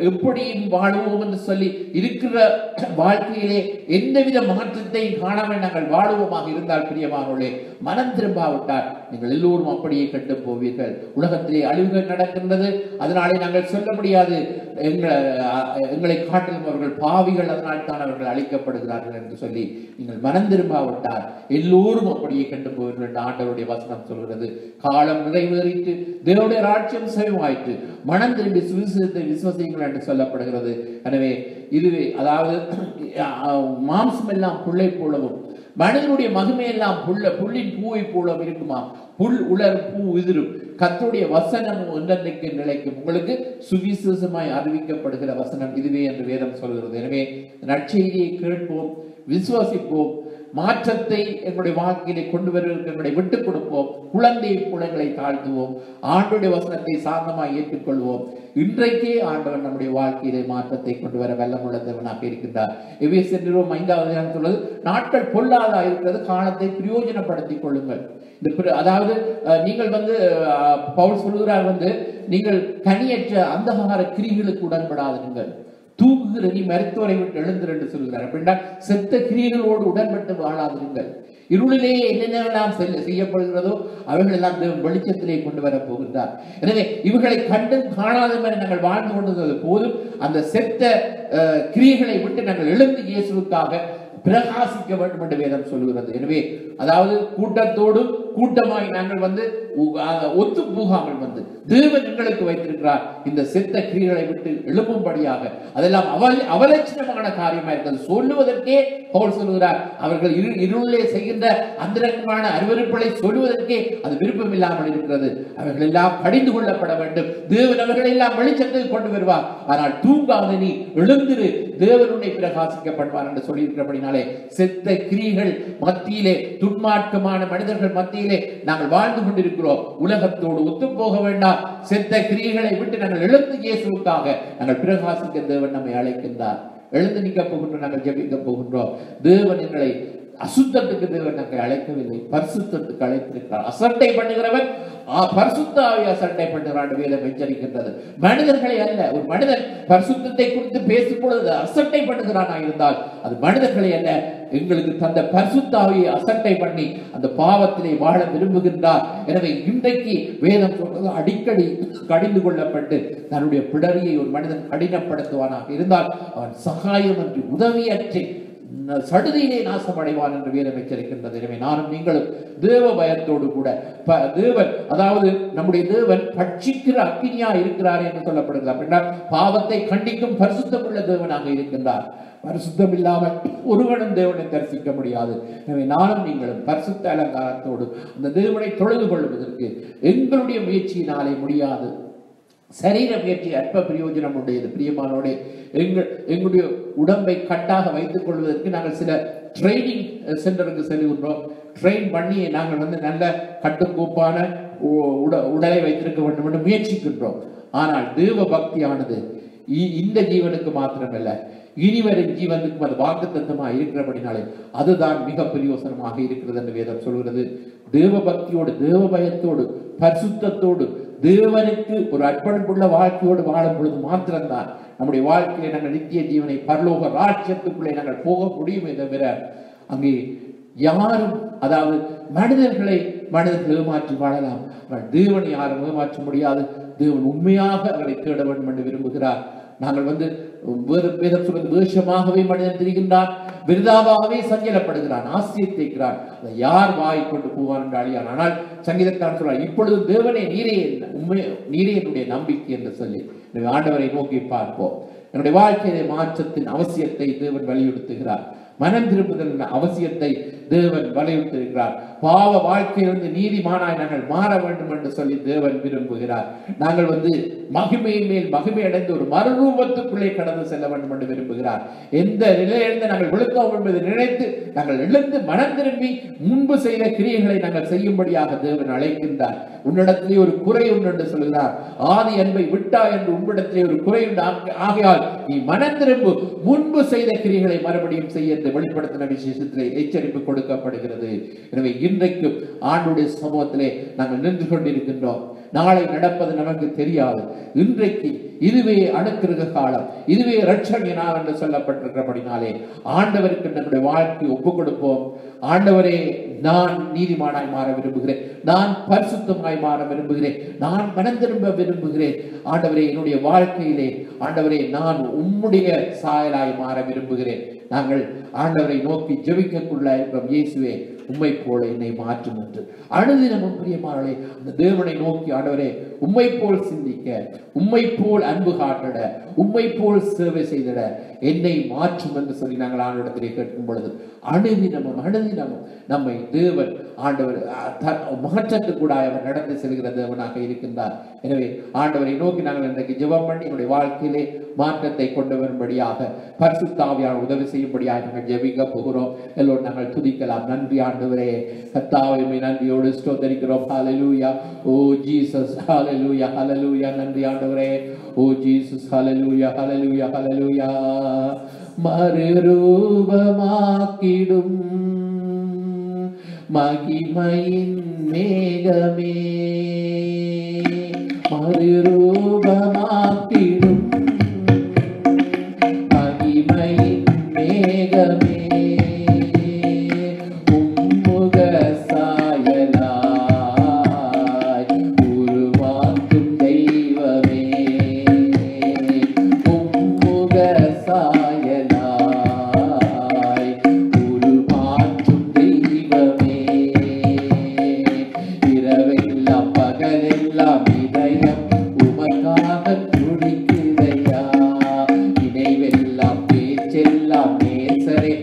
எப்படியும் வாழுவோம் என்று சொல்லி இருக்கிற வாழ்க்கையிலே எந்தவித மாற்றத்தையும் காணாமல் நாங்கள் வாழுவோமாக இருந்தால் பிரியமானவர்களே, மனம் திரும்பாவிட்டால் நீங்கள் எல்லோரும் அப்படியே கெட்டு போவீர்கள். உலகத்திலே அழிவுகள் நடக்கின்றது. அதனாலே நாங்கள் சொல்ல முடியாது எங்களை காட்டிலும் அவர்கள் பாவிகள், அதனால் தான் அவர்கள் அழிக்கப்படுகிறார்கள் என்று சொல்லி நீங்கள் மனம் திரும்பாவிட்டால் எல்லோரும் அப்படியே கண்டு போவீர்கள் என்று ஆண்டவருடைய வசனம் சொல்கிறது. காலம் நிறைவேறிட்டு தேவனுடைய ராஜ்யம் செவிவாயிற்று, மனம் திரும்பி சுவிசேஷத்தை விசுவாசியுங்கள் என்று சொல்லப்படுகிறது. எனவே இதுவே மாம்சம் எல்லாம் புல்லை போலவும் மனிதனுடைய மகிமையெல்லாம் புல்லின் பூவை போலவும் இருக்குமா? புல் உலர் பூ உதிரும், கர்த்தருடைய வசனம் என்றென்றைக்கு நிலைக்கும். உங்களுக்கு சுவிசேஷமாய் அறிவிக்கப்படுகிற வசனம் இதுவே என்று வேதம் சொல்கிறது. எனவே நற்செய்தியை கேட்போம், விசுவாசிப்போம், மாற்றத்தை எங்களுடைய வாழ்க்கையிலே கொண்டு வருவதற்கு எங்களை விட்டுக் கொடுப்போம், குழந்தைகளை தாழ்த்துவோம், ஆண்டவருடைய வசனத்தை சாந்தமாய் ஏற்றுக்கொள்வோம். இன்றைக்கே ஆண்டவர் நம்முடைய வாழ்க்கையிலே மாற்றத்தை கொண்டு வர வல்லமுள்ள தேவனாக இருக்கின்றார். எபேசியர் 5 சொல்வது, நாட்கள் பொல்லாதா இருக்கிறது, காலத்தை பிரயோஜனப்படுத்திக் கொள்ளுங்கள். அதாவது நீங்கள் பவுல் சொல்லுகிறார், நீங்கள் கனியற்ற அந்தகார கிரிகளுக்கு உடன்படாதீர்கள், தூங்குகிற நீ மருத்துவரை விட்டு எழுந்துரு என்று சொல்கிறார். அப்படின்னா செத்த கிரியைகளோடு உடன்பட்டு வாழாதிருங்கள். இருளிலே என்னென்னலாம் செய்யப்படுகிறதோ அவைகள் எல்லாம் தேவன் வெளிச்சத்திலே கொண்டு வர போகின்றார். எனவே இவர்களை கண்டும் காணாத மாதிரி நாங்கள் வாழ்ந்து கொண்டிருந்தது போதும். அந்த செத்த கிரியைகளை விட்டு நாங்கள் எழுந்து இயேசுவுக்காக பிரகாசிக்க வேண்டும் என்று வேதம் சொல்லுகிறது. எனவே அதாவது கூட்டத்தோடு கூட்டமாய் நாங்கள் ஒத்து போகாமல் தேவன் எங்களுக்கு வைத்திருக்கிறார் இந்த செத்த கிரியைகளை விட்டு எழுப்பும்படியாக. அதெல்லாம் அவலட்சணமான காரியமா இருக்கிறது. சொல்லுவதற்கே பவுல் சொல்லுகிறார், அவர்கள் இருளே செய்கின்ற அந்தரங்கமான அருவருப்புகளை சொல்லுவதற்கே அது விருப்பம் இல்லாமல் இருக்கிறது. அவர்கள் எல்லாம் கடிந்து கொள்ளப்பட வேண்டும். தேவன் அவர்கள் எல்லாம் வெளிச்சத்துக்கு கொண்டு வருவார். ஆனால் தூங்காத நீ எழுந்திரு, தேவன் உன்னை பிரகாசிக்கப்படுவார் என்று சொல்லியிருக்கிறபடினாலே செத்த கிரியைகள் மத்தியிலே, துன்மார்க்கமான மனிதர்கள் மத்தியிலே நாங்கள் வாழ்ந்து கொண்டிருக்கிறோம். உலகத்தோடு ஒத்து போக வேண்டாம். செத்த கிரியைகளை விட்டு நாங்கள் எழுந்து இயேசுவுக்காக நாங்கள் பிரகாசிக்க தேவன் நம்மை அழைக்கின்றார். எழுந்து நிற்க போகின்றோம், நாங்கள் ஜெபிக்க போகின்றோம். தேவன் எங்களை அசுத்தத்துக்கு தேவன் நம்மை அழைக்கவில்லை, பரிசுத்தத்துக்கு அழைத்திருக்கிறார். அசட்டை பண்ணுகிறவன் பரிசுத்த ஆவியை அசட்டை பண்ணுகிறான் வேதம் எச்சரிக்கின்றது. மனிதர்களை அல்ல. ஒரு மனிதன் பரிசுத்தத்தை குறித்து பேசும் பொழுது அசட்டை பண்ணுகிறானா இருந்தால் அது மனிதர்களை அல்ல, எங்களுக்கு தந்த பரிசுத்த ஆவியை அசட்டை பண்ணி அந்த பாவத்திலே வாழ விரும்புகின்றார். எனவே இன்றைக்கு வேதம் சொல்றது அடிக்கடி கடிந்து கொள்ளப்பட்டு தன்னுடைய பிடரியை ஒரு மனிதன் கடினப்படுத்துவானாக இருந்தால் அவன் சகாயம் என்று உதவியற்றி சடுதியிலே நாசமடைவான் என்று வேதம் எச்சரிக்கின்றது. எனவே நானும் நீங்களும் தேவ பயத்தோடு கூட தேவன், அதாவது நம்முடைய தேவன் பட்சிக்கிற அக்கினியா இருக்கிறார் என்று சொல்லப்படுகிறார். என்றால் பாவத்தை கண்டிக்கும் பரிசுத்தமுள்ள தேவனாக இருக்கின்றார். பரிசுத்தம் இல்லாமல் ஒருவனும் தேவனை தரிசிக்க முடியாது. எனவே நானும் நீங்களும் பரிசுத்த அலங்காரத்தோடு அந்த தேவனை தொழுது கொள்வதற்கு எங்களுடைய முயற்சியினாலே முடியாது. சரீர முயற்சி அற்ப பிரயோஜனம் உடையது. பிரியமானோட எங்களுடைய உடம்பை கட்டாக வைத்துக் கொள்வதற்கு நாங்கள் சில ட்ரைனிங் சென்டருக்கு செல்கின்றோம். ட்ரெயின் பண்ணி நாங்கள் நல்ல கட்டுக்கோப்பான உடலை வைத்திருக்க வேண்டும் என்று முயற்சிக்கின்றோம். ஆனால் தேவ பக்தியானது இந்த ஜீவனுக்கு மாத்திரமல்ல, இனிவரும் ஜீவனுக்கும் அது வாக்குத்தத்தமாக இருக்கிறபடினாலே அதுதான் மிக பிரயோசனமாக இருக்கிறது என்று வேதம் சொல்கிறது. தேவ பக்தியோடு, தேவ பயத்தோடு, பரிசுத்தத்தோடு, தேவனுக்கு ஒரு அர்ப்பணிப்புள்ள வாழ்க்கையோடு வாழும் பொழுது மாத்திரம்தான் நம்முடைய வாழ்க்கையை நாங்கள் நித்திய ஜீவனை பரலோக ராஜ்யத்துக்குள்ளே நாங்கள் போக முடியுமே தவிர அங்கே யாரும், அதாவது மனிதர்கள் ஏமாற்றி வாழலாம், தேவனை யாரும் ஏமாற்ற முடியாது. தேவன் உண்மையாக அவரை தேட வேண்டும் என்று விரும்புகிறார். நாங்கள் வேதம் சொல்வது வேஷமாகவே மனிதன் திரிகின்றான், விருதாவாகவே சஞ்சலப்படுகிறான், ஆசியை தேய்க்கிறான், அதை யார் வாய் கொண்டு போவான் என்று அழியான். ஆனால் சங்கீதக்காரன் சொல்றார், இப்பொழுது தேவனே நீரே என்னுடைய நம்பிக்கை என்று சொல்லி ஆண்டவரை நோக்கி பார்ப்போம். என்னுடைய வாழ்க்கையிலே மாற்றத்தின் அவசியத்தை தேவன் வலியுறுத்துகிறார். மனம் திரும்புதல் அவசியத்தை தேவன் வலியுறுத்திருக்கிறார். பாவ வாழ்க்கையிலிருந்து நீதிமானாய் நாங்கள் மாற வேண்டும் என்று சொல்லி தேவன் விரும்புகிறார். நாங்கள் மகிமையின் மேல் மகிமை அடைந்து ஒரு மறுரூபத்துக்குள்ளே கடந்து செல்ல வேண்டும் என்று விரும்புகிறார். எந்த நிலையிலிருந்து நாங்கள் விழுத்தோம் என்பதை நினைத்து நாங்கள் எழுந்து மனம் திரும்பி முன்பு செய்த கிரியைகளை நாங்கள் செய்யும்படியாக தேவன் அழைக்கின்றார். உன்னிடத்திலே ஒரு குறை உண்டு என்று சொல்கிறார். ஆதி அன்பை விட்டா என்று உன்னிடத்திலே ஒரு குறை உண்டு, ஆகையால் நீ மனம் திரும்பு, முன்பு செய்த கிரியைகளை மறுபடியும் செய்ய என்று வெளிப்படுத்தின விசேஷத்திலே எச்சரிப்பு கொடுக்கப்படுகிறது. எனவே இன்றைக்கும் ஆண்டுடைய சமூகத்திலே நாங்கள் நின்று கொண்டிருக்கின்றோம். நாளை நடப்பது நமக்கு தெரியாது. இன்றைக்கு இதுவே அனுக்கிரக காலம், இதுவே இரட்சணிய நாள் என்று சொல்லப்பட்டிருக்கிறபடினாலே ஆண்டவருக்கு நம்முடைய வாழ்க்கையை ஒப்புக் கொடுப்போம். ஆண்டவரே, நான் நீதிமானாய் மாற விரும்புகிறேன், நான் பரிசுத்தமாய் மாற விரும்புகிறேன், நான் மனம் திரும்ப விரும்புகிறேன். ஆண்டவரே, என்னுடைய வாழ்க்கையிலே ஆண்டவரே நான் உம்முடைய சாயலாய் மாற விரும்புகிறேன். நாங்கள் ஆண்டவரை நோக்கி ஜெபிக்கக்குள்ள இருக்கிறோம். இயேசுவே, உம்மை போல என்னை மாற்றும் என்று அனுதினமும் பிரியமானவர்களே அந்த தேவனை நோக்கி, ஆண்டவரே உம்மை போல் சிந்திக்க, உம்மை போல் அன்பு காட்டிட, உம்மை போல் சேவை செய்திட என்னை மாற்றும் என்று சொல்லி நாங்கள் ஆண்டவரிடத்திலே கேட்கும் பொழுது அனுதினமும் நம்மை தேவன் ஆண்டவர் மாற்றத்துக்கூட அவர் நடந்து செல்கிற தேவனாக இருக்கின்றார். எனவே ஆண்டவரை நோக்கி நாங்கள் இன்றைக்கு ஜெபம் பண்ணி என்னுடைய வாழ்க்கையிலே மாற்றத்தை கொண்டு வரும்படியாக பரிசுத்த ஆவியானவர் உதவி செய்யும்படியாக நாங்கள் ஜெபிக்க போகிறோம். எல்லோரும் நாங்கள் துதிக்கலாம். நன்றி ஆண்டவரே, கர்த்தாவே நன்றியோடு ஸ்தோத்திரிக்கிறோம். ஹல்லேலூயா, ஓ ஜீசஸ், ஹல்லேலூயா, ஹல்லேலூயா. நன்றி ஆண்டவரே, ஓ ஜீசஸ், ஹல்லேலூயா, ஹல்லேலூயா, ஹல்லேலூயா. மறுரூபமாக்கிடும் மகிமையின் மேகமே, மறுரூபமாக்கிடும் மகிமையின் மேகமே, உம்முக சாயலாய் உருவாக்கும் தெய்வமே, உம்முக சாயலாய் உருவாக்கும் தெய்வமே. இரவெல்லாம் பகலெல்லாம் இதயம் உமக்காக துடிக்குதையா, நினைவெல்லாம் பேச்செல்லாம் நேசரே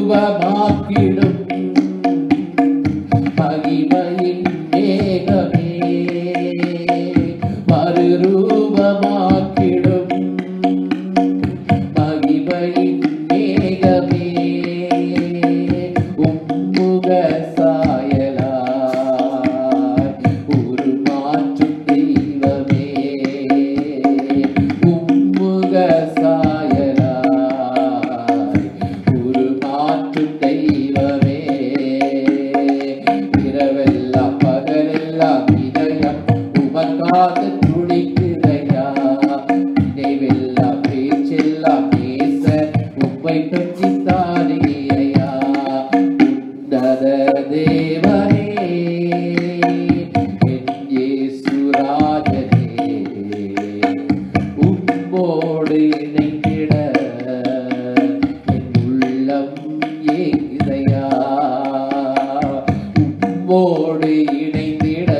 மறுரூபமாக்கிடும் மகிமையின் மேகமே, மறுரூபமாக்கிடும் மகிமையின் மேகமே, உம்முக சாயலாய் உருமாற்றும் தெய்வமே, உம்முக சாயலாய் உருமாற்றும் தெய்வமே, இரவெல்லாம் பகலெல்லாம் இதயம் உமக்காக துடிக்குதையா, நினைவெல்லாம் பேச்செல்லாம் நேச உம்மை பற்றி தானேயா, உன்னத தேவனே என் இயேசு ராஜனே, உம்மோடு இணைந்திட என் உள்ளம் ஏங்குதையா, உம்மோடு இணைந்திட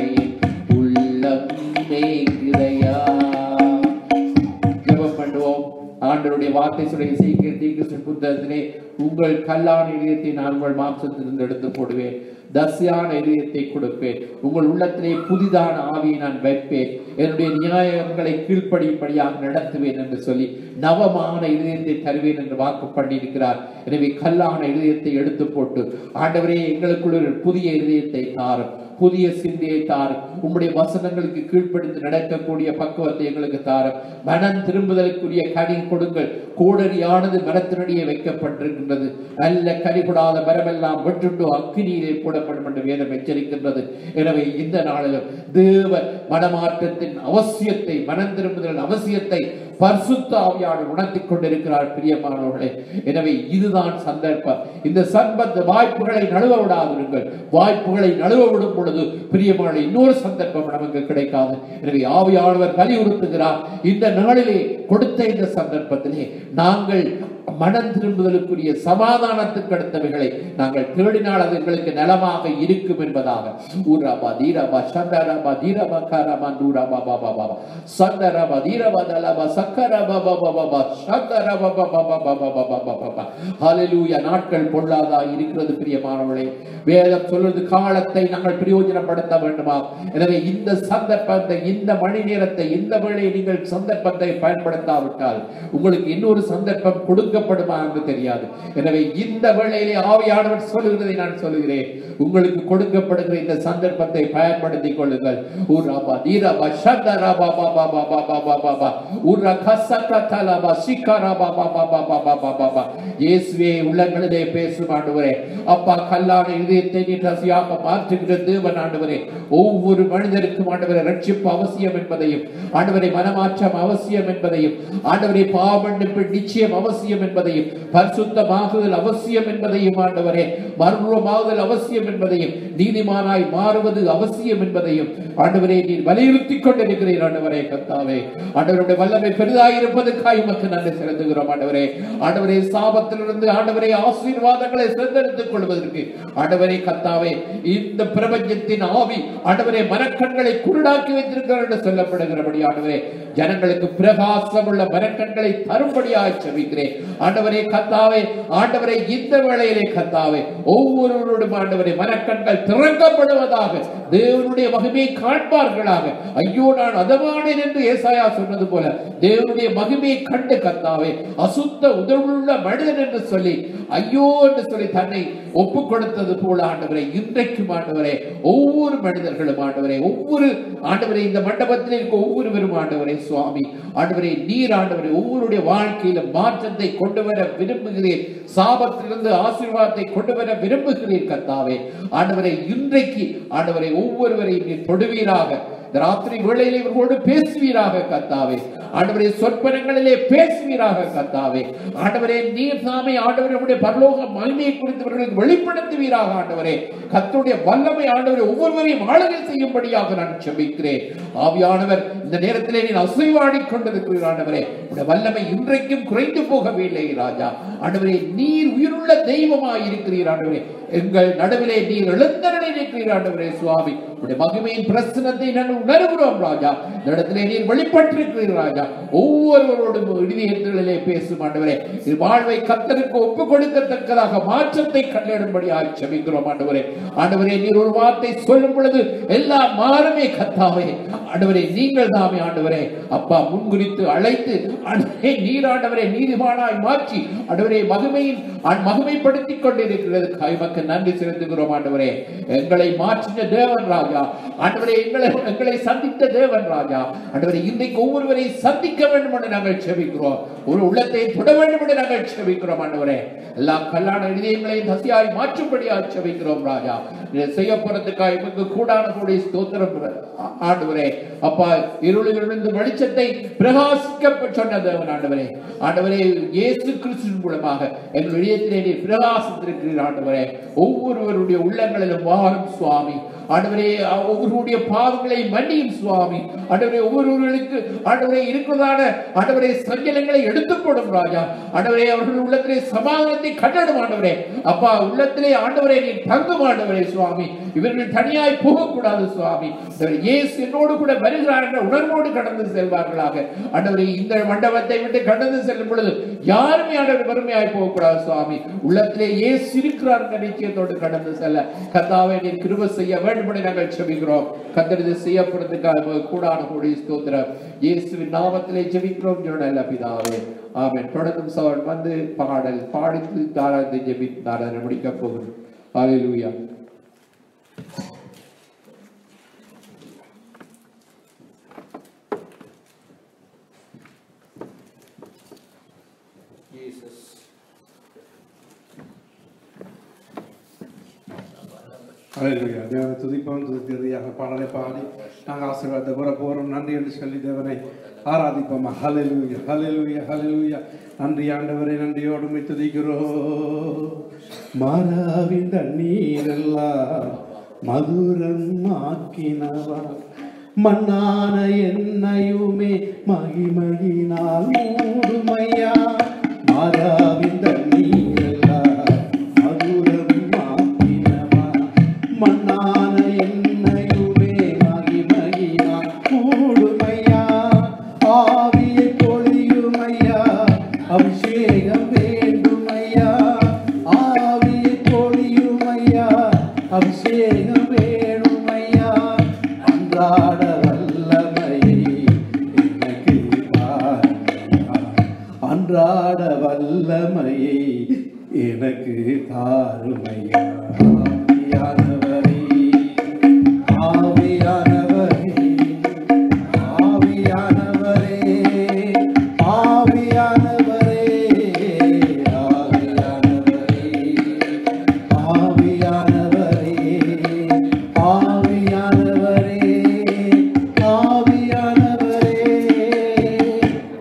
என் உள்ளம் ஏங்குதையா. ஜெபம் பண்ணுவோம். ஆண்டவருடைய வார்த்தை சொல்ல சீக்கிரம் புத்தகத்திலே உங்கள் கல்லான இதயத்தை நான் உங்கள் மாம்சத்திலிருந்து எடுத்து போடுவேன், தசியான இதயத்தை கொடுப்பேன், உங்கள் உள்ளத்திலே புதிதான ஆவியை நான் வைப்பேன், என்னுடைய நியாயங்களை கீழ்ப்படியும்படியாக நடத்துவேன் என்று சொல்லி நவமான இதயத்தை தருவேன் என்று வாக்கு பண்ணியிருக்கிறார். எனவே கல்லான இதயத்தை எடுத்து போட்டு ஆண்டவரே எங்களுக்குள்ள ஒரு புதிய இதயத்தை தாரும், புதிய சிந்தையை தாரும், உம்முடைய வசனங்களுக்கு கீழ்ப்படிந்து நடக்கக்கூடிய பக்குவத்தை எங்களுக்கு தாரும், மனம் திரும்புதலுக்குரிய கனி கொடுங்கள். கோடரியானது மரத்தினுடைய வைக்கப்பட்டிருக்கின்றது, நல்ல கனிபடாத மரமெல்லாம் வெட்டுண்டு அக்கினியிலே போடப்படும் என்று வேதம் எச்சரிக்கின்றது. எனவே இந்த நாளிலும் தேவ மனமாற்றத்தின் அவசியத்தை, மனம் திரும்புதலின் அவசியத்தை பரிசுத்த ஆவியானவர் உணர்த்திக் கொண்டிருக்கிறார் பிரியமானவர்களே. எனவே இதுதான் சந்தர்ப்பம். இந்த சம்பந்த வாய்ப்புகளை நழுவ விடாதிருங்கள். வாய்ப்புகளை நழுவ விடும் பொழுது பிரியமான இன்னொரு சந்தர்ப்பம் நமக்கு கிடைக்காது. எனவே ஆவியானவர் வலியுறுத்துகிறார், இந்த நாளிலே கொடுத்த இந்த சந்தர்ப்பத்திலே நாங்கள் மனம் திரும்புதலுக்குரிய சமாதானத்துக்கு அடுத்தவைகளை நாங்கள் தேடினால் அது எங்களுக்கு நலமாக இருக்கும் என்பதாக. ஊரபா தீரபா சந்தரபா தீரபா கரபா தூரபா பாபா பாபா சந்தரபா தீரபா தலபா சக்கரபா பாபா பாபா சந்தரபா பாபா பாபா பாபா பாபா. ஹல்லேலூயா. நாட்கள் பொல்லாதா இருக்கிறது பிரியமானவர்களே. வேதம் சொல்வது காலத்தை நாங்கள் பிரயோஜனப்படுத்த வேண்டுமா? எனவே இந்த சந்தர்ப்பத்தை, இந்த மணி நேரத்தை, இந்த வேளையை நீங்கள் சந்தர்ப்பத்தை பயன்படுத்தாவிட்டால் உங்களுக்கு இன்னொரு சந்தர்ப்பம் கொடுக்கப்படுமா என்று தெரியாது. எனவே இந்த வேளையிலே ஆவியானவர் சொல்லுகிறதை நான் சொல்லுகிறேன், உங்களுக்கு கொடுக்கப்படுகிற இந்த சந்தர்ப்பத்தை பயன்படுத்திக் கொள்ளுங்கள். உரபா தீரபா சந்தரபா பாபா பாபா பாபா பாபா உர கசகதலபா சிகரபா பாபா பாபா பாபா பாபா. இயேசுவே உள்ளங்களிலே பேசும் ஆண்டவரே. அப்பா கல்லான இதயத்தை நீ ரசியாக மாற்றுகிற தேவன் ஆண்டவரே. ஒவ்வொரு மனிதருக்கும் ஆண்டவரே ரட்சிப்பு அவசியம் என்பதையும், ஆண்டவரே மனமாற்றம் அவசியம் என்பதையும், ஆண்டவரே பாவமன்னிப்பு நிச்சயம் அவசியம் என்பதையும், பரிசுத்தமாகுதல் அவசியம் என்பதையும், ஆண்டவரே மறுரூபமாகுதல் அவசியம் என்பதையும், நீதிமானாய் மாறுவது அவசியம் என்பதையும் ஆண்டவரே நீர் வலியுறுத்திக் கொண்டிருக்கிறீர். ஆண்டவரே கர்த்தாவே, ஆண்டவருடைய வல்லமை பெரிதாயிருப்பதற்காக உமக்கு நன்றி செலுத்துகிறோம். ஆண்டவரே, ஆண்டவரே சாபத்திலிருந்து ஆண்டவரே ஆசீர்வாதங்களை சேர்ந்தெடுத்துக் கொள்வதற்கு ஆண்டவரே கர்த்தாவே இந்த பிரபஞ்சத்தின் ஆவி ஆண்டவரே மனக்கண்களை குருடாக்கி வைத்திருக்கிறார் என்று சொல்லப்படுகிறபடி ஆண்டவரே ஜனங்களுக்கு பிரகாசம் உள்ள மனக்கண்களை தரும்படியாக செபிக்கிறேன். ஆண்டவரே கர்த்தாவே, ஆண்டவரே இந்த வேளையிலே கர்த்தாவே ஒவ்வொருவரோடும் ஆண்டவரே மனக்கண்கள் திறக்கப்படுவதாக, தேவனுடைய மகிமையை காண்பார்களாக. ஐயோ நான் அதமானேன் என்று ஏசாயா சொன்னது போல தேவனுடைய மகிமையை கண்டு கர்த்தாவே அசுத்த உதவுள்ள மனிதன் என்று சொல்லி ஐயோ என்று சொல்லி தன்னை ஒப்பு கொடுத்தது போல ஆண்டவரே இன்றைக்கும் ஆண்டவரே ஒவ்வொரு மனிதர்களும் ஆண்டவரே, ஒவ்வொரு ஆண்டவரே இந்த மண்டபத்தில் இருக்க ஒவ்வொருவரும் ஆண்டவரே சுவாமி ஆண்டவரே நீர் ஆண்டவரே ஒவ்வொருடைய வாழ்க்கையில மாற்றத்தை கொண்டு வர விரும்புகிறேன், சாபத்திலிருந்து ஆசீர்வாதத்தை கொண்டு வர விரும்புகிறேன் கர்த்தாவே. ஆண்டவரே இன்றைக்கு ஆண்டவரை ஒவ்வொருவரையும் நீர் தொடுவீராக, ராத்திரி வேளையிலே இவர்களோடு பேசுவீராக கர்த்தாவே. ஆண்டவரே சொற்பனங்களிலே பேசுவீராக கர்த்தாவே. ஆண்டவரே நீர் தாமே ஆண்டவருடைய பரலோக மகிமையை குறித்து இவர்களுக்கு வெளிப்படுத்துவீராக. ஆண்டவரே கர்த்தருடைய வல்லமை ஆண்டவரே ஒவ்வொருவரையும் ஆளுகை செய்யும்படியாக நான் ஜெபிக்கிறேன். ஆவியானவர் இந்த நேரத்திலே நீர் அசைவாடிக் கொண்டிருக்கிறீர். ஆண்டவரே உடைய வல்லமை இன்றைக்கும் குறைந்து போகவில்லை ராஜா. ஆண்டவரே நீர் உயிருள்ள தெய்வமாய் இருக்கிறீர். ஆண்டவரே எங்கள் நடுவிலே நீர் எழுந்தருளி இருக்கிறீர் ஆண்டவரே சுவாமி. உடைய மகிமையின் பிரசனத்தை நாங்கள் உணர்கிறோம் ராஜா. இந்த இடத்திலே நீர் வெளிப்பட்டிருக்கிறீர் ராஜா. ஒவ்வொருவரோடும் இதயத்திலே பேசும் ஆண்டவரே. இது வாழ்வை கர்த்தருக்கு ஒப்புக் கொடுக்கத்தக்கதாக மாற்றத்தை கண்டறியும்படியாக ஜெபிக்கிறோம் ஆண்டவரே. ஆண்டவரே நீர் ஒரு வார்த்தை சொல்லும் பொழுது எல்லாம் மாறுமே கர்த்தாவே. ஆண்டவரே நீங்கள் தாமே ஆண்டவரே அப்பா முன்குறித்து அழைத்து ஆண்டவரே நீர் ஆண்டவரே நீதிமானாய் மாற்றி ஆண்டவரே மகிமைப்படுத்திக் கொண்டிருக்கிறது கைமக்கு நன்றி செலுத்துகிறோம் ஆண்டவரே. எங்களை மாற்றின தேவன் ராஜா ஆண்டவரே, எங்களை சந்தித்த தேவன் ராஜா ஆண்டவரே, இன்றைக்கு ஒவ்வொருவரை சந்திக்க வேண்டும் என்று நாங்கள் செபிக்கிறோம். ஒரு உள்ளத்தை தொட வேண்டும் என்று நாங்கள் செபிக்கிறோம் ஆண்டவரே. எல்லா கல்லான இதயங்களை தசையாய் மாற்றும்படியாக செபிக்கிறோம் ராஜா. செய்ய போறதுக்காக எமக்கு கூடான கூடிய ஸ்தோத்திரம் ஆண்டவரே. அப்பா இருளிலிருந்து வெளிச்சத்தை பிரகாசிக்க சொன்ன தேவன் ஆண்டவரே. ஆண்டவரே இயேசு கிறிஸ்துவின் மூலமாக எங்கள் இதயத்திலே நீர் பிரகாசித்திருக்கிறீர் ஆண்டவரே. ஒவ்வொருவருடைய உள்ளங்களிலும் வாரும் சுவாமி ஆண்டவரே. ஒவ்வொருடைய பாவங்களை மன்னியும் சுவாமி ஆண்டவரே. ஒவ்வொருவர்களுக்கு ஆண்டவரே இருக்கிறதான ஆண்டவரே சஞ்சலங்களை எடுத்து போடும் ராஜா ஆண்டவரே. அவர்கள் உள்ளத்திலே சமாதானத்தை கண்டடும் ஆண்டவரே. அப்பா உள்ளத்திலே ஆண்டவரே நீர் தங்கும் ஆண்டவரே சுவாமி. இவர்கள் தனியாய் போகக்கூடாது சுவாமி. இயேசு என்னோடு கூட வருகிறார் என்ற உணர்வோடு கடந்து செல்வார்களாக ஆண்டவரே. இந்த மண்டபத்தை விட்டு கடந்து செல்லும் பொழுது யாருமே ஆண்டவர் வறுமையாய் போகக்கூடாது சுவாமி. உள்ளத்திலே இயேசு இருக்கிறார் என்ற நிச்சயத்தோடு கடந்து செல்ல கர்த்தாவே நீர் கிருபை செய்ய வேண்டும் என்று நாங்கள் ஜெபிக்கிறோம். கர்த்தர் இது செய்யப்படுறதுக்காக கூடான கூடிய ஸ்தோத்திரம் இயேசுவின் நாமத்திலே ஜெபிக்கிறோம் நல்ல பிதாவே, ஆமென். தொடர்ந்தும் சவன் வந்து பாடல் பாடித்து தாராளத்தை ஜெபித்து தாராள முடிக்க போகிறோம். ஹல்லேலூயா. ஹல்லேலூயா. தேவனை துதிப்போம். துதிக்கிறதையாக பாடலை பாடி நாங்கள் ஆசீர்வாதத்தை பெற போகிறோம். நன்றி என்று சொல்லி தேவனை ஆராதிப்போம். ஹல்லேலூயா, ஹல்லேலூயா, ஹல்லேலூயா. நன்றி ஆண்டவரை, நன்றியோடு உம்மை துதிக்கிறோம். மாறாவின் தண்ணீரெல்லாம் மதுரம் ஆக்கினவா, மண்ணான என்னையுமே மகிமையினால் மூடுமையா. மாறாவின் தண்ணீரெல்லாம் மதுரம் ஆக்கினவா, மண்ணான என்னையுமே மகிமையினால் மூடுமையா. ஆவியை பொழியுமையா, அபிஷேகம் வேண்டுமையா. ஆவியை பொழியுமையா, அபிஷேகம் வேணுமையா. அன்றாட வல்லமையை எனக்கு தாருமையா, அன்றாட வல்லமையை எனக்கு தாருமையா. ஆவியானவரே, ஆவியானவரே, ஆவியானவரே, ஆவியானவரே, ஆவியானவரே, ஆவியானவரே,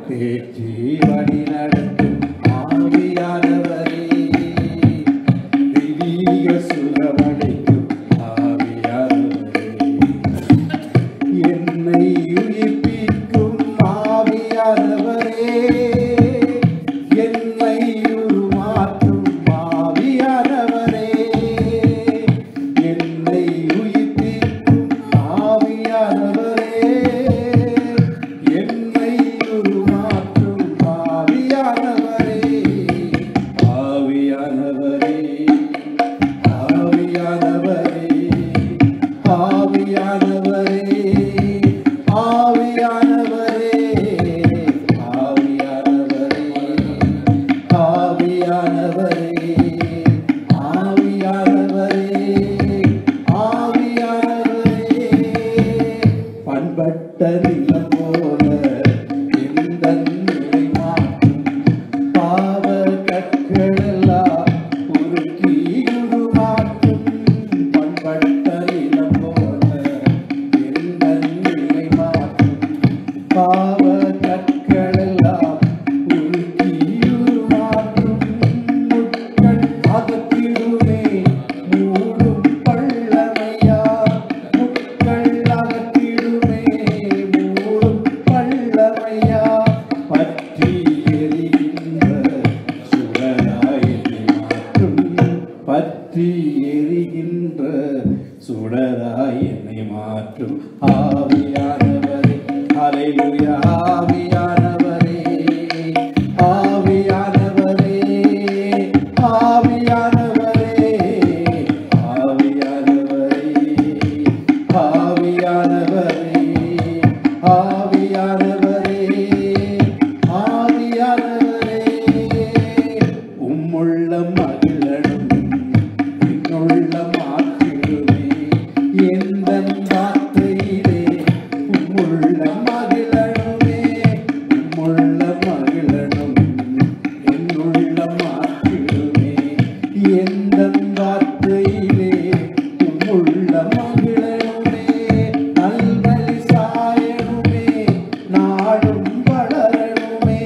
தேற்றி வழி நடத்தும் ஆவியானவரே, திவ்ய சுகமளிக்கும் ஆவியானவரே, என்னை உயிர்ப்பிக்கும் ஆவியானவரே, என்னை உருமாற்றும் ஆவியானவரே, என்னை உயிர்ப்பிக்கும் ஆவியானவரே, என்னை உருமாற்றும் ஆவியானவரே, ஆவியானவரே, ஆவியானவரே, ஆவியானவரே, ஆவியானவரே, ஆவியானவரே, ஆவியானவரே, ஆவியானவரே, பண்பட்ட நிலம் போல இந்த நிலை மாற்றும் பாவ கற்களெல்லாம் உருக்கி உருமாற்றும். பண்பட்ட நிலம் போல இந்த நிலை மாற்றும் பாவ கற்களெல்லாம் உருக்கி உருமாற்றும். முட்கள் பற்றி எரிகின்ற சுடராய் என்னை மாற்றும் ஆவியானவரே ஹல்லேலூயா ஆவியானவரே ஆவியானவரே ஆவியானவரே ஆவியானவரே ஆவியானவரே ஆவியானவரே ஆவியானவரே உம்முள்ளம் மகிழனும் என்னுள்ளம் ஆற்றிடுமே எந்தன் வார்த்தையிலே உம்முள்ளம் மகிழனுமே உம்முள்ளம் மகிழனும் என்னுள்ளம் ஆற்றிடுமே எந்தன் வார்த்தையிலே உம்முள்ளம் மகிழனுமே நல்வழி சாயனுமே நாடும் வளரணுமே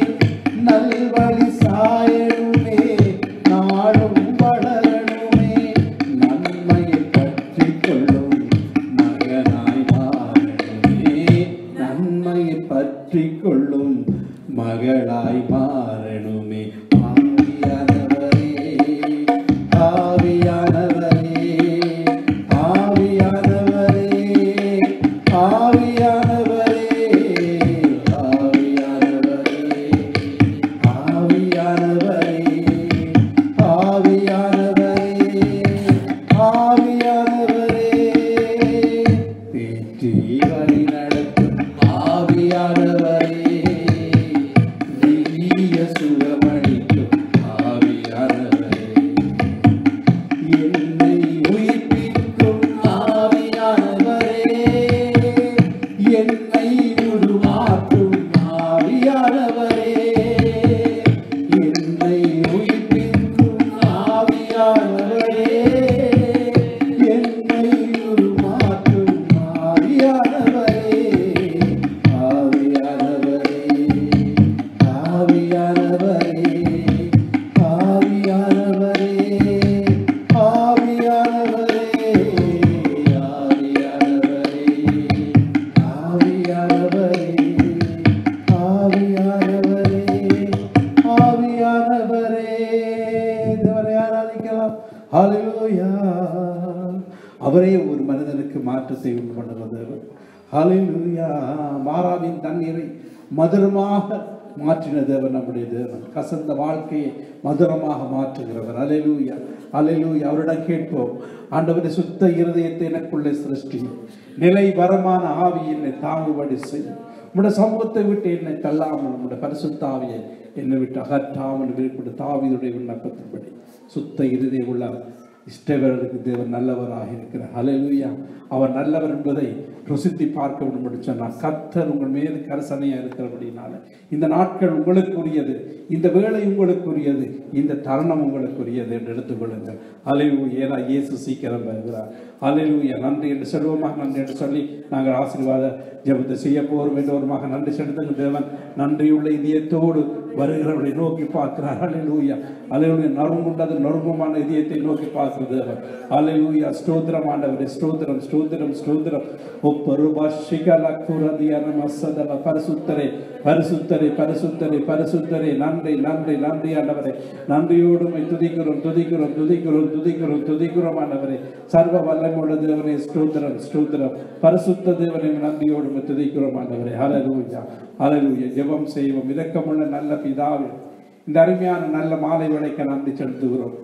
நல்வழி சாயனுமே நாடும் வளரணுமே நன்மையை பற்றி கொள்ளும் மகனாய் மாறணுமே நன்மையை பற்றி கொள்ளும் மகளாய் மாறணுமே ஆவியானவரே ஆவியானவரே ஆவியானவரே ஆவியானவரே ஆவியானவரே ஆவியானவரே ஆவியானவரே தேற்றி வழி நடத்தும் ஆவியானவரே திவ்ய சுகமளிக்கும் ஆவியானவரே என்னை உயிர்ப்பிக்கும் ஆவியானவரே என்னை உருமாற்றும் ஆவியானவரே என்னை உயிர்ப்பிக்கும் ஆவியானவரே என்னை உருமாற்றும் ஆவியானவரே ஆவியானவரே ஆவியானவரே ஆவியானவரே ஆவியானவரே ஆவியானவரே ஆவியானவரே ஆவியானவரே தேவனை ஆராதிக்கலாம் ஹல்லேலூயா அவரே ஒரு மனிதனுக்கு மாற்றத்தை உண்டு பண்ணுவது ஹல்லேலூயா மாறாவின் தண்ணீரை மதுரமாக மாற்றின தேவன் நம்முடைய தேவன் கசந்த வாழ்க்கையை மதுரமாக மாற்றுகிறவர் ஹல்லேலூயா ஹல்லேலூயா அவரிடம் கேட்போம் ஆண்டவரே சுத்த இருதயத்தை எனக்குள்ளே சிருஷ்டி நிலை வரமான ஆவி என்னை தாங்குபடி செய்யும் உம்முடைய சமூகத்தை விட்டு என்னை தள்ளாமல் உம்முடைய பரிசுத்த ஆவியை என்னை விட்டு அகற்றாமல் விருப்பப்பட்டு தாவீதுடைய விண்ணப்பத்தின்படி சுத்த இருதயம் உள்ள இஷ்டவர்களுக்கு தேவன் நல்லவராக இருக்கிறார் ஹல்லேலூயா அவர் நல்லவர் என்பதை ருசித்து பார்க்க வேண்டும் என்று சொன்னார் கர்த்தர் உங்கள் மேல் கரசனையாக இருக்கிறபடினால இந்த நாட்கள் உங்களுக்குரியது இந்த வேளை உங்களுக்குரியது இந்த தருணம் உங்களுக்குரியது என்று எடுத்துக்கொள்ளுங்கள் ஹல்லேலூயா ஏன்னா இயேசு சீக்கிரம் வருகிறார் ஹல்லேலூயா நன்றி என்று சொல்வோமாக நன்றி என்று சொல்லி நாங்கள் ஆசீர்வாத ஜெபத்தை செய்ய போகிறோம் என்றோருமாக நன்றி செலுத்துங்க தேவன் நன்றியுள்ள இதயத்தோடு வருகிறவர்களை நோக்கி பார்க்கிறார் ஹல்லேலூயா ஹல்லேலூயா நறுங்குண்டது நறுங்குமான இதயத்தை நோக்கி பார்க்கிறது தேவன் ஹல்லேலூயா ஸ்தோத்திரம் ஆண்டவரே ஸ்தோத்திரம் ஸ்தோத்திரம் ஸ்தோத்திரம் பரிசுத்தரே பரிசுத்தரே பரிசுத்தரே பரிசுத்தரே நன்றி நன்றி நன்றி ஆண்டவரே நன்றியோடு துதிக்கிறோம் துதிக்கிறோம் துதிக்கிறோம் துதிக்கிறோம் துதிக்கிறோம் ஆண்டவரே சர்வ வல்லமுள்ள தேவனே ஸ்தோத்திரம் ஸ்தோத்திரம் பரிசுத்த தேவனை நன்றியோடு துதிக்கிறோம் ஆண்டவரே ஹல்லேலூயா ஹல்லேலூயா ஜெபம் செய்வோம் இரக்கமுள்ள நல்ல பிதாவே இந்த அருமையான நல்ல மாலை வேளைக்கு நன்றி செலுத்துகிறோம்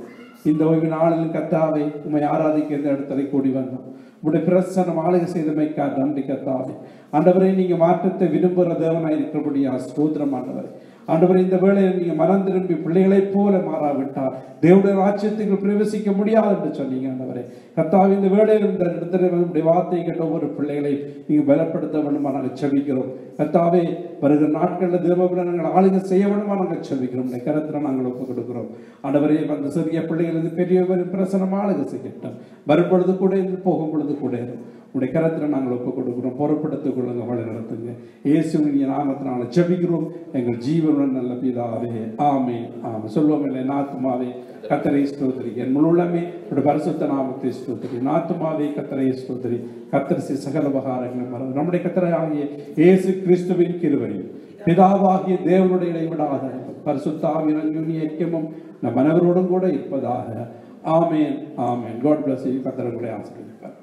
இந்த ஓய்வு நாளில் கர்த்தாவை உம்மை ஆராதிக்க இந்த இடத்துல கூடி வந்தோம் உடைய பிரசன்னம் ஆளுகை செய்தமைக்கா நன்றி கர்த்தாவே ஆண்டவரே நீங்க மாற்றத்தை விரும்புகிற தேவனாய் இருக்கிறபடியா ஸ்தோத்திரம் ஆண்டவரே ஆண்டவரே இந்த வேளையில் நீங்க மனம் திரும்பி பிள்ளைகளைப் போல மாறாவிட்டால் தேவனுடைய ராஜ்யத்துக்கு பிரவேசிக்க முடியாது என்று சொன்னீங்க ஆண்டவரே கர்த்தாவே இந்த வேளையில் இந்த இடத்துல உடைய வார்த்தை கேட்ட ஒவ்வொரு பிள்ளைகளை நீங்க பலப்படுத்த வேண்டுமா நாங்கள் செபிக்கிறோம் கர்த்தாவே வருகிற நாட்களில் தேவபுரம் நாங்கள் ஆளுகை செய்ய வேண்டுமா நாங்கள் செபிக்கிறோம் இந்த கருத்தில் நாங்கள் ஒப்புக் கொடுக்கிறோம் ஆண்டவரே அந்த சிறிய பிள்ளைகள் பெரியவரின் பிரசனம் ஆளுகை செய்யட்டும் வரும்பொழுது கூட போகும் பொழுது கூட உடைய கரத்தில் நாங்கள் ஒப்புக் கொடுக்கிறோம் பொறுப்படுத்திக் கொள்ளுங்க வழி நடத்துங்க இயேசுவின் நாமத்தினால ஜெபிக்கிறோம் எங்கள் ஜீவனுடன் நல்ல பிதாவே ஆமே ஆமே சொல்லுவோம் இல்லை நாத்துமாவே கர்த்தரை ஸ்தோத்திரி என் முழுமே உடைய பரிசுத்த நாமத்தை ஸ்தோத்திரி நாத்துமாவே கர்த்தரை ஸ்தோத்திரி கர்த்தர் சகல உபகாரங்களை மறந்து நம்முடைய கர்த்தராகிய இயேசு கிறிஸ்துவின் கிருபையும் பிதாவாகிய தேவனுடைய இடைவிடாத பரிசுத்த ஆவியின் ஐக்கியமும் நம் அனைவரோடும் கூட இருப்பதாக ஆமேன் ஆமேன். God bless you. கர்த்தர் உங்களை ஆசீர்வதிப்பார்.